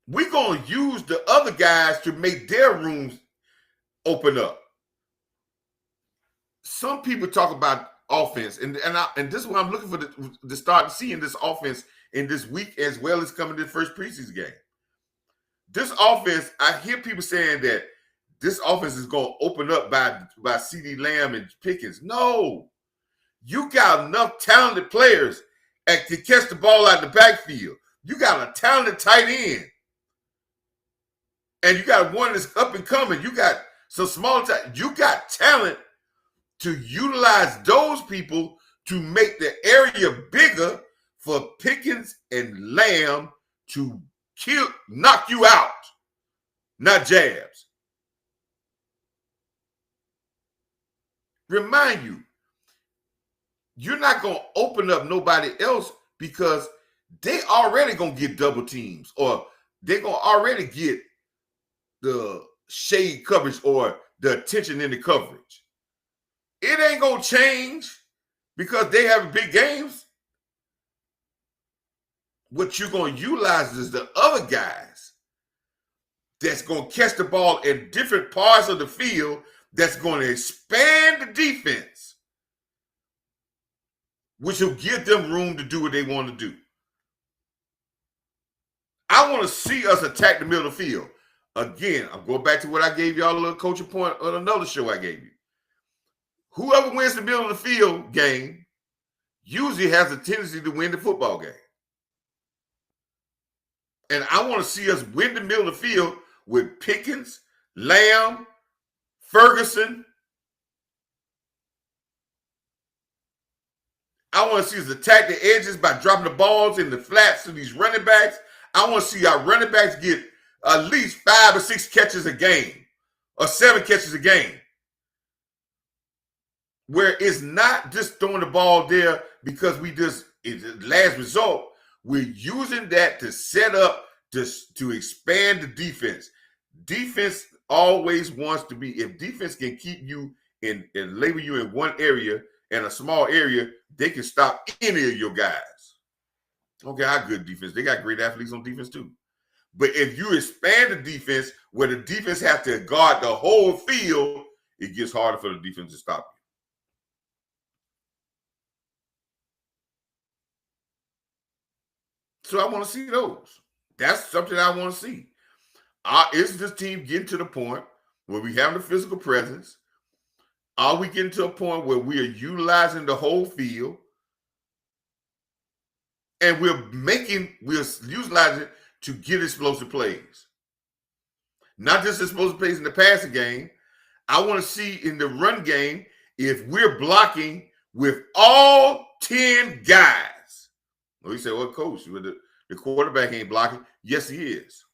B: We're going to use the other guys to make their rooms open up. Some people talk about offense, and this is what I'm looking for to start seeing this offense in this week as well as coming to the first preseason game. This offense, I hear people saying that this offense is going to open up by CeeDee Lamb and Pickens. No. You got enough talented players to catch the ball out of the backfield. You got a talented tight end. And you got one that's up and coming. You got some small you got talent to utilize those people to make the area bigger for Pickens and Lamb to knock you out, not jabs. Remind you, you're not going to open up nobody else because they already going to get double teams or they're going to already get the shade coverage or the attention in the coverage. It ain't going to change because they have big games. What you're going to utilize is the other guys that's going to catch the ball in different parts of the field that's going to expand the defense, which will give them room to do what they want to do. I want to see us attack the middle of the field. Again, I'm going back to what I gave y'all a little coaching point on another show I gave you. Whoever wins the middle of the field game usually has a tendency to win the football game. And I want to see us win the middle of the field with Pickens, Lamb, Ferguson. I want to see us attack the edges by dropping the balls in the flats to these running backs. I want to see our running backs get at least 5 or 6 catches a game or 7 catches a game. Where it's not just throwing the ball there because it's last result. We're using that to set up to expand the defense. Defense always wants to be, if defense can keep you and label you in one area and a small area, they can stop any of your guys. Okay, how good defense. They got great athletes on defense too. But if you expand the defense where the defense has to guard the whole field, it gets harder for the defense to stop you. So I want to see those. That's something I want to see. Is this team getting to the point where we have the physical presence? Are we getting to a point where we are utilizing the whole field? And we're utilizing it to get explosive plays. Not just explosive plays in the passing game. I want to see in the run game if we're blocking with all 10 guys. Well, you say, well, coach, the quarterback ain't blocking. Yes, he is.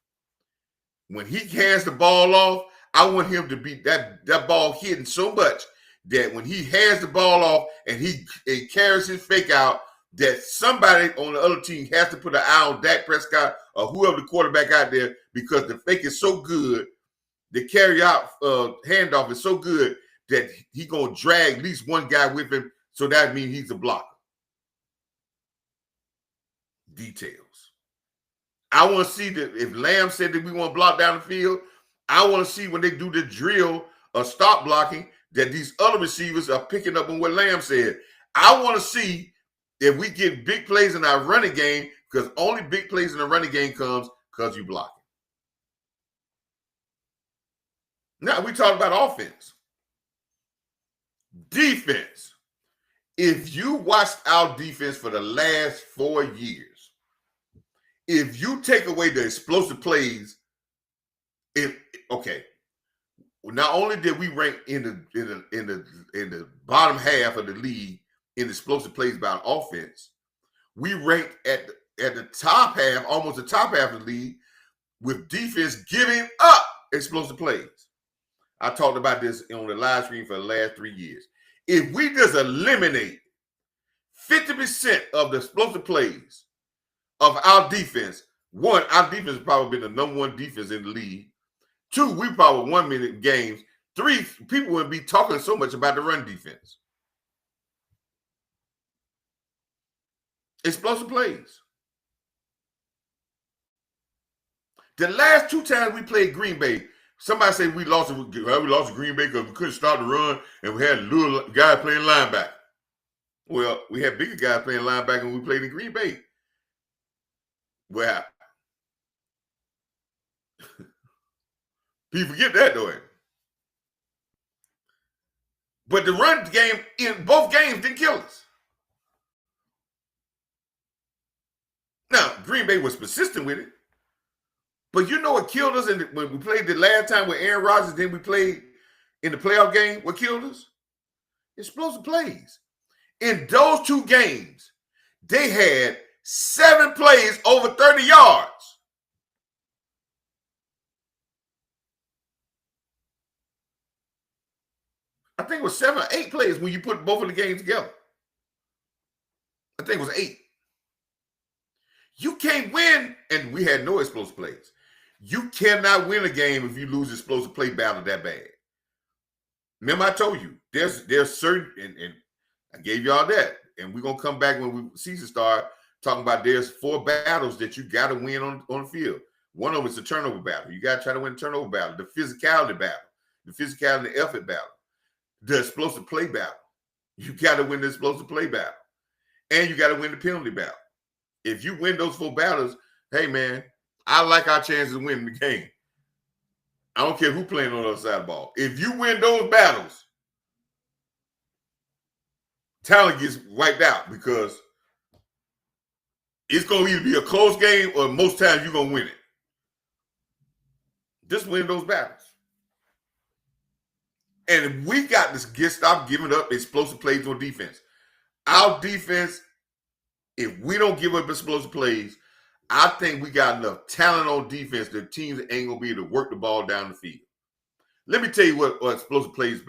B: When he hands the ball off, I want him to be that ball hitting so much that when he hands the ball off and he carries his fake out, that somebody on the other team has to put an eye on Dak Prescott or whoever the quarterback out there, because the fake is so good, the carry out handoff is so good that he gonna drag at least one guy with him. So that means he's a blocker. Details. I want to see that if Lamb said that we want to block down the field, I want to see when they do the drill or stop blocking that these other receivers are picking up on what Lamb said. I want to see if we get big plays in our running game, because only big plays in the running game comes because you block it. Now we talk about offense. Defense. If you watched our defense for the last 4 years, if you take away the explosive plays, not only did we rank in the bottom half of the league in explosive plays by offense, we ranked at the top half, almost the top half of the league, with defense giving up explosive plays. I talked about this on the live stream for the last 3 years. If we just eliminate 50% of the explosive plays of our defense, one, our defense has probably been the number one defense in the league. Two, we probably won many games. Three, people wouldn't be talking so much about the run defense. Explosive plays. The last 2 times we played Green Bay, somebody said we lost to Green Bay because we couldn't start the run and we had a little guy playing linebacker. Well, we had bigger guys playing linebacker when we played in Green Bay. What happened? People forget that, though. But the run game in both games didn't kill us. Now, Green Bay was persistent with it. But you know what killed us when we played the last time with Aaron Rodgers, then we played in the playoff game? What killed us? Explosive plays. In those 2 games, they had 7 plays over 30 yards. I think it was 7 or 8 plays when you put both of the games together. I think it was 8. You can't win, and we had no explosive plays. You cannot win a game if you lose explosive play battle that bad. Remember, I told you there's certain, and I gave y'all that, and we're gonna come back when season start talking about there's 4 battles that you got to win on the field. One of them is the turnover battle. You got to try to win the turnover battle, the physicality battle, the physicality and effort battle, the explosive play battle. You got to win the explosive play battle, and you got to win the penalty battle. If you win those 4 battles, hey man, I like our chances of winning the game. I don't care who playing on the other side of the ball. If you win those battles, talent gets wiped out, because it's going to either be a close game or most times you're going to win it. Just win those battles. And we got to stop giving up explosive plays on defense. Our defense, if we don't give up explosive plays, I think we got enough talent on defense that teams ain't going to be able to work the ball down the field. Let me tell you what explosive plays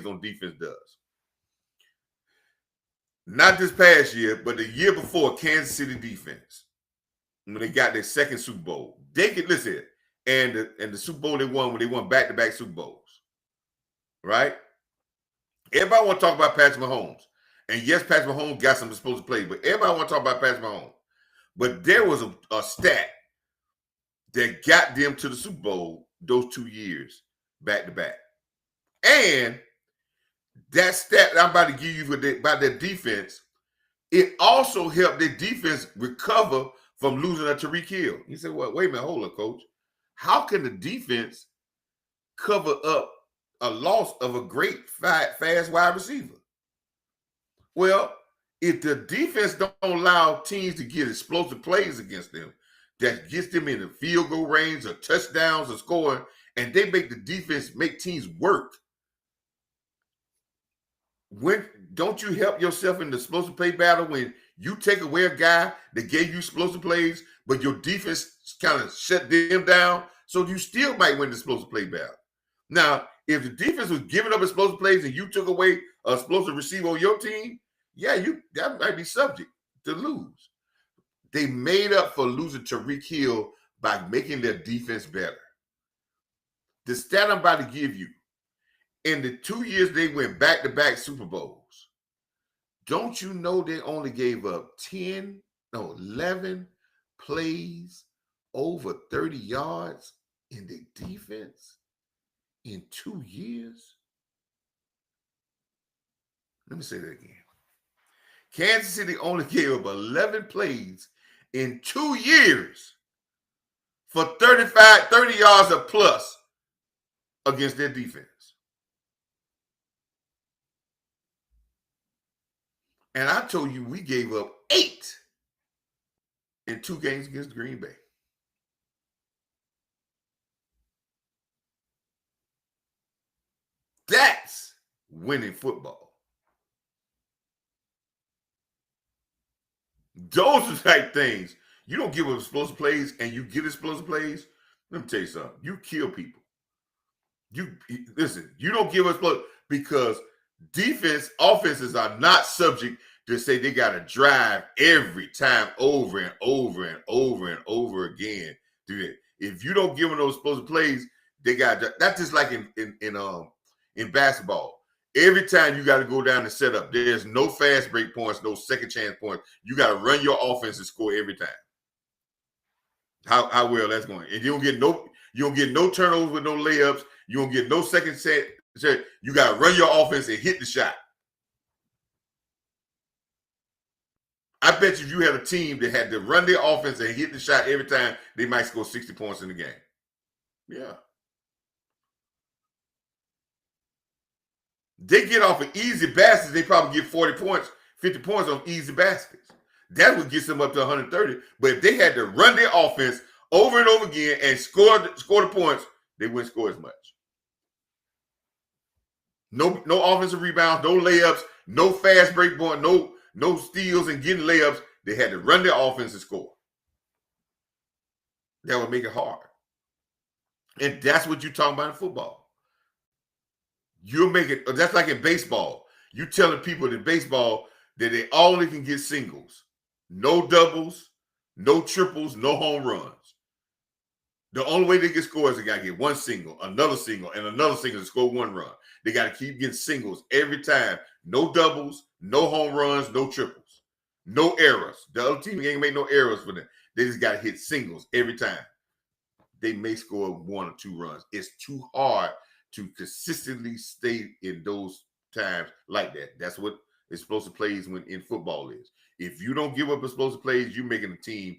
B: on defense does. Not this past year, but the year before, Kansas City defense, when they got their second Super Bowl, they could listen. And the Super Bowl they won when they won back-to-back Super Bowls, right? Everybody want to talk about Patrick Mahomes, and yes, Patrick Mahomes got some explosive plays, but everybody want to talk about Patrick Mahomes. But there was a stat that got them to the Super Bowl those 2 years back-to-back, and that stat that I'm about to give you about their defense, it also helped their defense recover from losing a Tyreek Hill. You say, well, wait a minute, hold up, coach. How can the defense cover up a loss of a great, fast wide receiver? Well, If the defense don't allow teams to get explosive plays against them, that gets them in the field goal range or touchdowns or scoring, and they make the defense make teams work. When don't you help yourself in the explosive play battle when you take away a guy that gave you explosive plays, but your defense kind of shut them down, so you still might win the explosive play battle. Now, if the defense was giving up explosive plays and you took away an explosive receiver on your team, yeah, that might be subject to lose. They made up for losing Tyreek Hill by making their defense better. The stat I'm about to give you, in the 2 years they went back-to-back Super Bowls, don't you know they only gave up 11 plays over 30 yards in their defense in 2 years? Let me say that again. Kansas City only gave up 11 plays in 2 years for 30 yards or plus against their defense. And I told you we gave up 8 in 2 games against Green Bay. That's winning football. Those are like things. You don't give up explosive plays and you get explosive plays. Let me tell you something. You kill people. Listen, you don't give us explosive because offenses are not subject to say they got to drive every time over and over and over and over again. If you don't give them those explosive plays, they got that's just like in basketball. Every time you got to go down and set up, there's no fast break points, no second chance points. You got to run your offense and score every time. How well that's going, and you don't get no turnovers with no layups. You don't get no second set. You got to run your offense and hit the shot. I bet you if you had a team that had to run their offense and hit the shot every time, they might score 60 points in the game. Yeah. They get off of easy baskets, they probably get 40 points, 50 points on easy baskets. That would get them up to 130. But if they had to run their offense over and over again and score the points, they wouldn't score as much. No offensive rebounds, no layups, no fast break point, no steals and getting layups. They had to run their offense and score. That would make it hard. And that's what you're talking about in football. You'll make it, that's like in baseball. You telling people in baseball that they only can get singles. No doubles, no triples, no home runs. The only way they get scores is they got to get one single, and another single to score one run. They got to keep getting singles every time. No doubles, no home runs, no triples, no errors. The other team ain't make no errors for them. They just got to hit singles every time. They may score 1 or 2 runs. It's too hard to consistently stay in those times like that. That's what explosive plays when in football is. If you don't give up explosive plays, you're making the team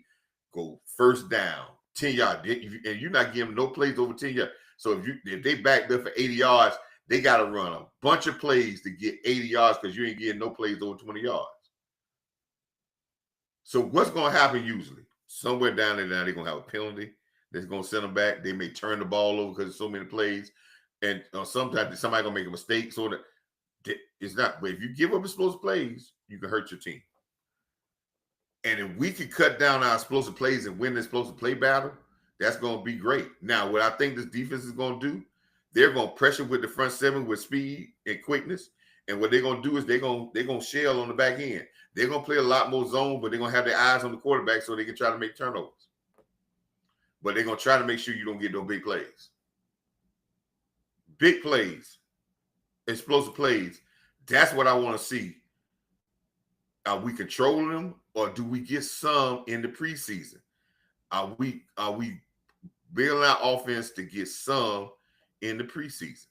B: go first down, 10 yards, and you're not giving no plays over 10 yards. So if they backed up for 80 yards, they got to run a bunch of plays to get 80 yards because you ain't getting no plays over 20 yards. So what's going to happen usually? Somewhere down there now, they're going to have a penalty that's going to send them back. They may turn the ball over because there's so many plays. And sometimes somebody going to make a mistake. So that it's not. But if you give up explosive plays, you can hurt your team. And if we can cut down our explosive plays and win the explosive play battle, that's going to be great. Now, what I think this defense is going to do, they're going to pressure with the front seven with speed and quickness. And what they're going to do is they're going to shell on the back end. They're going to play a lot more zone, but they're going to have their eyes on the quarterback so they can try to make turnovers. But they're going to try to make sure you don't get no big plays. Big plays, explosive plays, that's what I want to see. Are we controlling them, or do we get some in the preseason? Are we building our offense to get some in the preseason?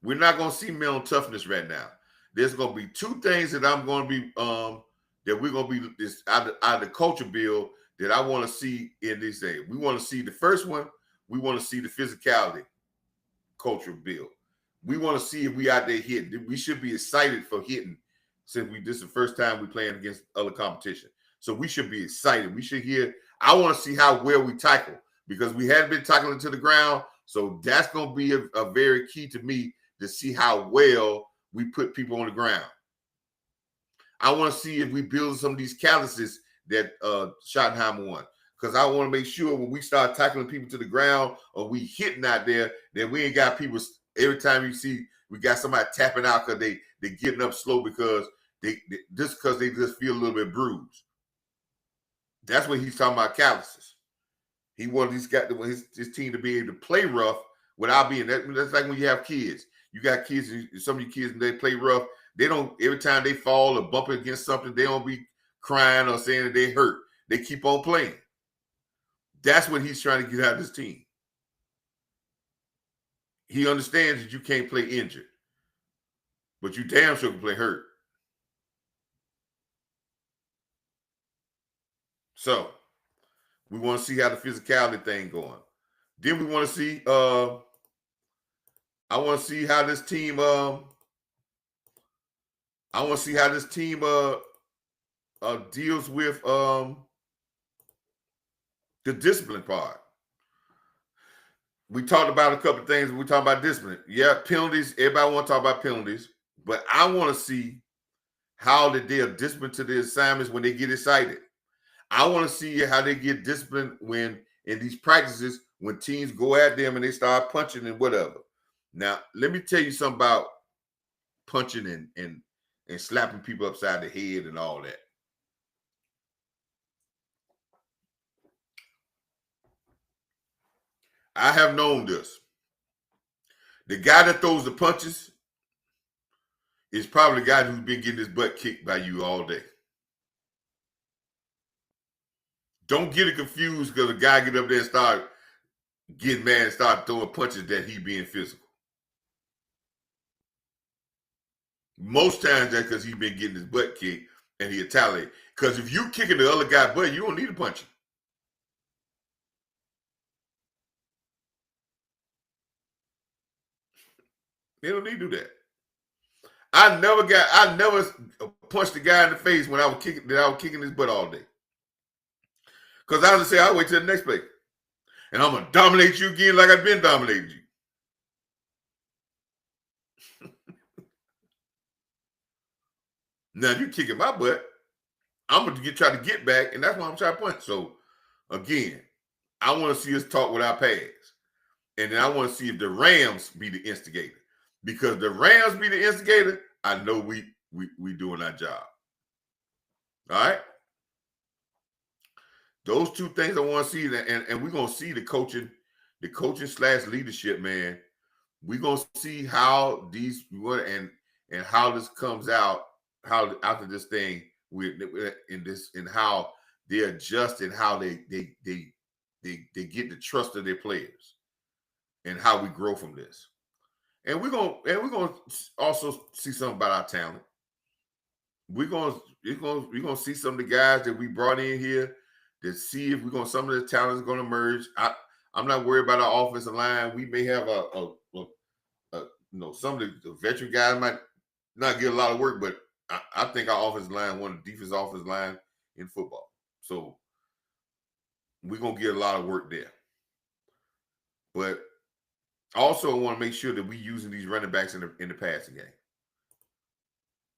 B: We're not going to see mental toughness right now. There's going to be 2 things that I'm going to be that we're going to be this out of the culture build that I want to see in this day. We want to see the first one. We want to see the physicality culture build. We want to see if we out there hitting. We should be excited for hitting since this is the first time we playing against other competition. So we should be excited. We should hear. I want to see how well we tackle because we hadn't been tackling to the ground. So that's going to be a very key to me to see how well we put people on the ground. I want to see if we build some of these calluses that Schottenheimer won. Because I want to make sure when we start tackling people to the ground or we hitting out there, that we ain't got people every time you see we got somebody tapping out because they getting up slow because they just feel a little bit bruised. That's what he's talking about, calluses. He wanted his team to be able to play rough without being that's like when you have kids. You got kids, some of your kids, and they play rough. They don't, every time they fall or bump against something, they don't be crying or saying that they hurt. They keep on playing. That's what he's trying to get out of this team. He understands that you can't play injured, but you damn sure can play hurt. So we want to see how the physicality thing going. Then we want to see, I want to see how this team, deals with the discipline part. We talked about a couple of things. We talked about discipline. Yeah, penalties. Everybody want to talk about penalties, but I want to see how they are disciplined to the assignments when they get excited. I want to see how they get disciplined when in these practices when teams go at them and they start punching and whatever. Now, let me tell you something about punching and slapping people upside the head and all that. I have known this. The guy that throws the punches is probably the guy who's been getting his butt kicked by you all day. Don't get it confused because a guy get up there and start getting mad and start throwing punches that he being physical. Most times that's because he's been getting his butt kicked and he retaliates. Because if you kicking the other guy's butt, you don't need to punch him. They don't need to do that. I never punched the guy in the face when I was kicking his butt all day. Because I was say, I'll wait till the next play. And I'm going to dominate you again like I've been dominating you. Now, if you kicking my butt, I'm going to try to get back, and that's why I'm trying to punch. So, again, I want to see us talk with our pads. And then I want to see if the Rams be the instigator. Because the Rams be the instigator, I know we doing our job. All right? Those two things I want to see, and we're going to see the coaching / leadership, man. We're going to see how these and how this comes out, how after this thing and how they adjust and how they get the trust of their players and how we grow from this. And we're gonna also see something about our talent. We're gonna see some of the guys that we brought in here to see if some of the talent is gonna emerge. I'm not worried about our offensive line. We may have some of the veteran guys might not get a lot of work, but I think our offensive line, one of the defensive offensive line in football. So we're gonna get a lot of work there. But also, I want to make sure that we're using these running backs in the passing game.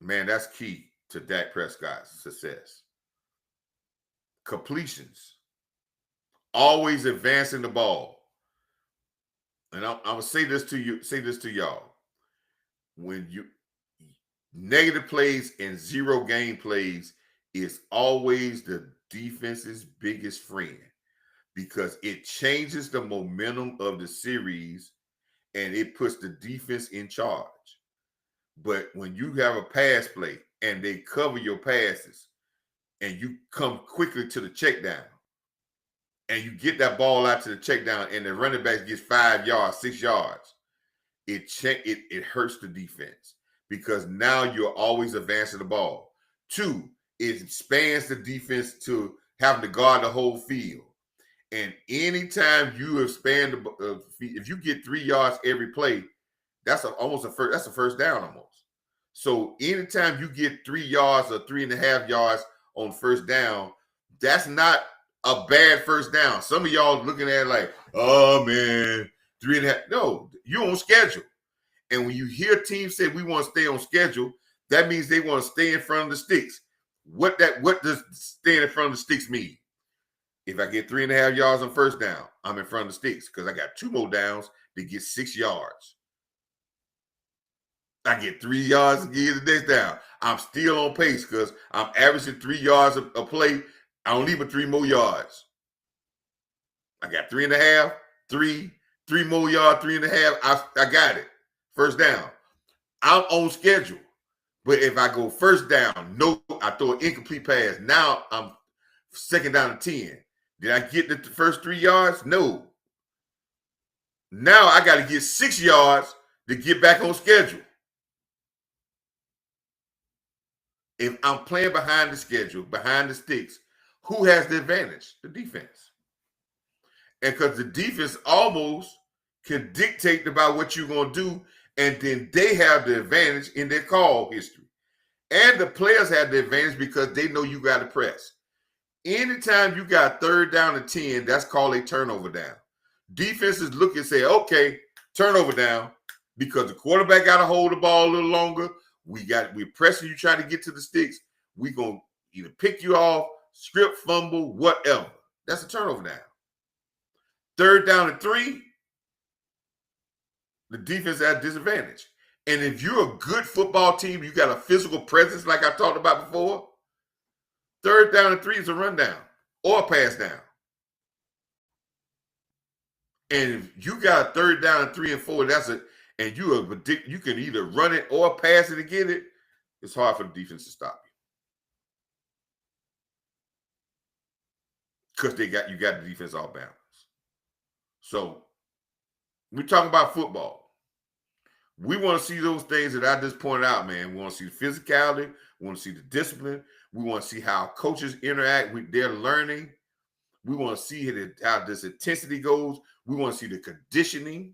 B: Man, that's key to Dak Prescott's success. Completions. Always advancing the ball. And I'm going to say this to y'all. When you negative plays and zero game plays is always the defense's biggest friend because it changes the momentum of the series and it puts the defense in charge. But when you have a pass play and they cover your passes and you come quickly to the check down and you get that ball out to the check down and the running back gets 5 yards, 6 yards, it hurts the defense because now you're always advancing the ball. 2, it expands the defense to having to guard the whole field. And anytime you expand if you get 3 yards every play, That's almost a first. That's a first down almost. So anytime you get 3 yards or 3.5 yards on first down, that's not a bad first down. Some of y'all looking at it like, oh man, 3.5. No, you're on schedule. And when you hear teams say we want to stay on schedule, that means they want to stay in front of the sticks. What does staying in front of the sticks mean? If I get 3.5 yards on first down, I'm in front of the sticks because I got 2 more downs to get 6 yards. I get 3 yards to get the next down. I'm still on pace because I'm averaging 3 yards a play. I don't need but 3 more yards. I got 3.5, 3 more yards, 3.5. I got it. First down. I'm on schedule. But if I go first down, no, I throw an incomplete pass. Now I'm second down to 10. Did I get the first 3 yards? No. Now I got to get 6 yards to get back on schedule. If I'm playing behind the schedule, behind the sticks, who has the advantage? The defense. And because the defense almost can dictate about what you're going to do, and then they have the advantage in their call history. And the players have the advantage because they know you got to press. Anytime you got third down and 10, that's called a turnover down. Defenses look and say, okay, turnover down, because the quarterback got to hold the ball a little longer. We're pressing you trying to get to the sticks. We're going to either pick you off, script, fumble, whatever. That's a turnover down. Third down and 3, the defense has disadvantage. And if you're a good football team, you got a physical presence like I talked about before, third down and 3 is a rundown or a pass down. And if you got a third down and 3 and 4, and you can either run it or pass it to get it, it's hard for the defense to stop you. Because you got the defense off balance. So we're talking about football. We want to see those things that I just pointed out, man. We want to see the physicality. We want to see the discipline. We want to see how coaches interact with their learning. We want to see how this intensity goes. We want to see the conditioning.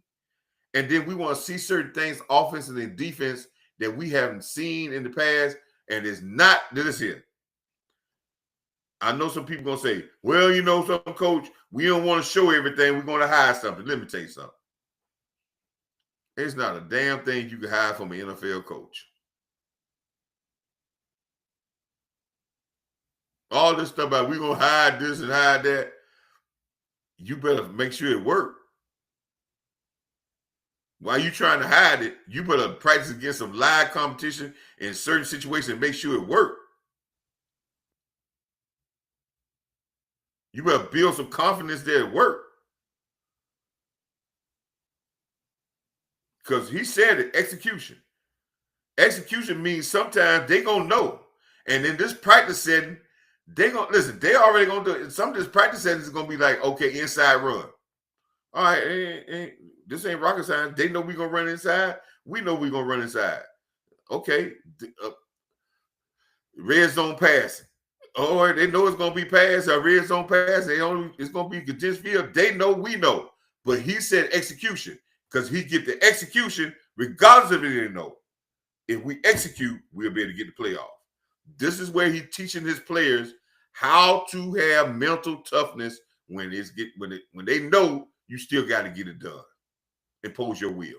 B: And then we want to see certain things, offense and defense, that we haven't seen in the past. And it's not this here. I know some people going to say, well, some coach, we don't want to show everything. We're going to hide something. Let me tell you something. There's not a damn thing you can hide from an NFL coach. All this stuff about we're going to hide this and hide that, you better make sure it works. While you trying to hide it, you better practice against some live competition in certain situations and make sure it works. You better build some confidence that it works. Because he said it, execution. Execution means sometimes they going to know. And in this practice setting, they going to, listen, they already going to do it. Some of this practice settings is going to be like, okay, inside run. All right, this ain't rocket science. They know we're going to run inside. We know we're going to run inside. Okay, red zone passing. Oh, they know it's going to be pass or red zone pass. It's going to be condensed field. They know, we know. But he said execution. Because he get the execution regardless of it, they didn't know. If we execute, we'll be able to get the playoff. This is where he's teaching his players how to have mental toughness when they know you still got to get it done. Impose your will.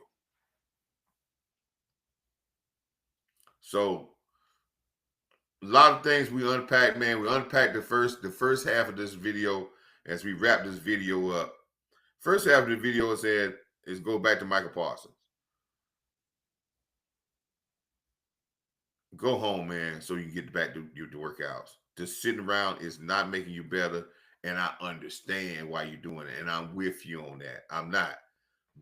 B: So a lot of things we unpacked, man. We unpacked the first half of this video as we wrap this video up. First half of the video said is go back to Michael Parsons. Go home, man, so you can get back to your workouts. Just sitting around is not making you better, and I understand why you're doing it, and I'm with you on that. I'm not.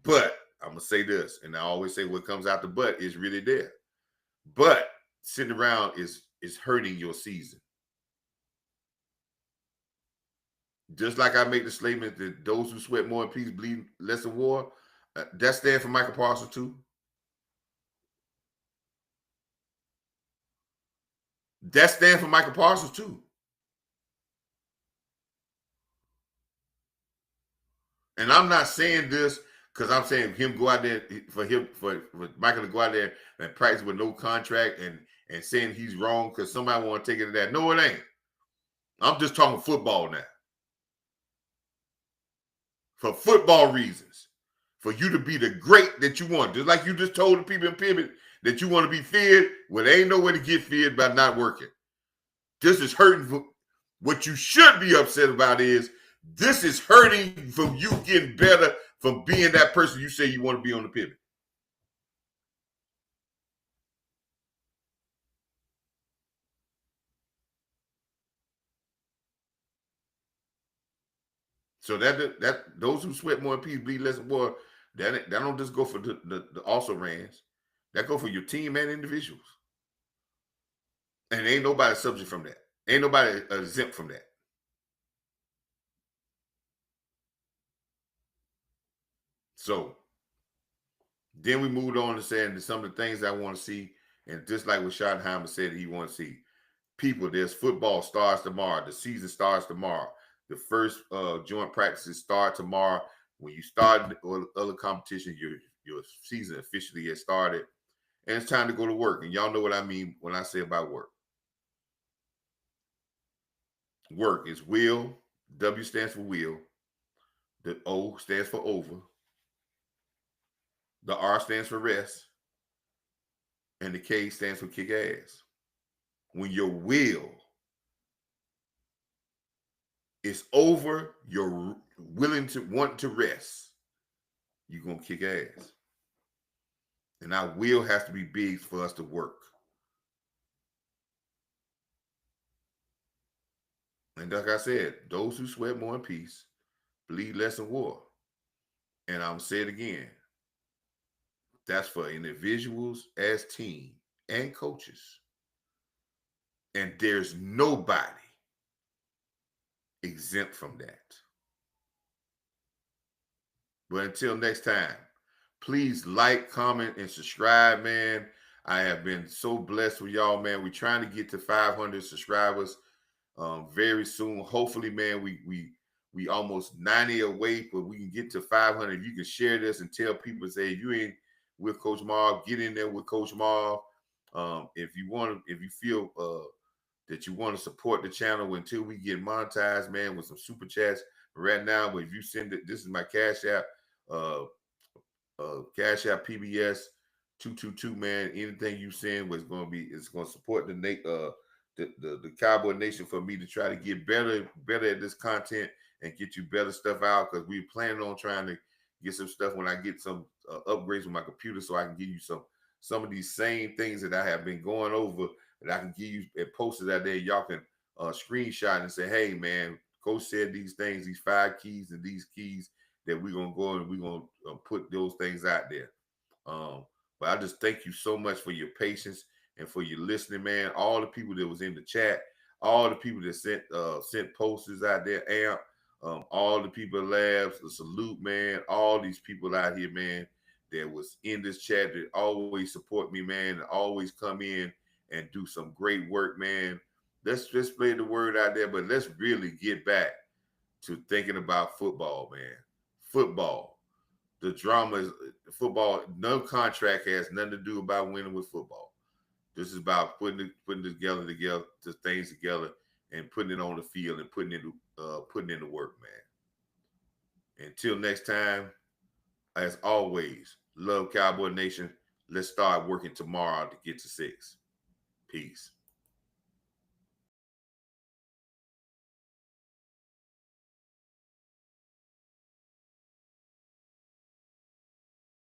B: But I'm going to say this, and I always say what comes out the butt is really there. But sitting around is hurting your season. Just like I make the statement that those who sweat more in peace bleed less in war, that stands for Michael Parsons too. That stands for Michael Parsons too. And I'm not saying this Because I'm saying him go out there for Michael to go out there and practice with no contract and saying he's wrong because somebody want to take it to that. No, it ain't. I'm just talking football now. For football reasons. For you to be the great that you want. Just like you just told the people in Pivot that you want to be feared. Well, there ain't no way to get feared by not working. This is hurting. What you should be upset about is this is hurting from you getting better from being that person you say you want to be on the pivot. So that those who sweat more in peace bleed less and more. That don't just go for the also rans. That go for your team and individuals. And ain't nobody subject from that. Ain't nobody exempt from that. So then we moved on to saying some of the things I want to see. And just like what Schottenheimer said he wants to see. People, there's football starts tomorrow. The season starts tomorrow. The first joint practices start tomorrow. When you start other competition, your season officially has started. And it's time to go to work. And y'all know what I mean when I say about work. Work is will. W stands for will. The O stands for over. The R stands for rest. And the K stands for kick ass. When your will is over, you're willing to want to rest, you're going to kick ass. And our will has to be big for us to work. And like I said, those who sweat more in peace bleed less in war. And I'm going to say it again. That's for individuals as team and coaches. And there's nobody exempt from that. But until next time, please like, comment, and subscribe, man. I have been so blessed with y'all, man. We're trying to get to 500 subscribers very soon. Hopefully, man, we almost 90 away, but we can get to 500. If you can share this and tell people, say, if you ain't with Coach Marv, get in there with Coach Marv. If you feel that you want to support the channel until we get monetized, man, with some super chats. Right now, but if you send it, this is my Cash App. Cash App PBS 222, man. Anything you send was going to be, it's going to support the Cowboy Nation for me to try to get better at this content and get you better stuff out, because we planning on trying to get some stuff when I get some upgrades with my computer, so I can give you some of these same things that I have been going over that I can give you and post it out there. Y'all can screenshot and say, hey, man, Coach said these things, these 5 keys and these keys that we're going to go and we're going to put those things out there. But I just thank you so much for your patience and for your listening, man. All the people that was in the chat, all the people that sent posters out there, Amp, all the people at Labs, the salute, man. All these people out here, man, that was in this chat that always support me, man, and always come in and do some great work, man. Let's just spread the word out there, but let's really get back to thinking about football, man. Football. The drama is football. No contract has nothing to do about winning with football. This is about putting the things together and putting it on the field and putting in the work, man. Until next time, as always, love Cowboy Nation. Let's start working tomorrow to get to 6. Peace.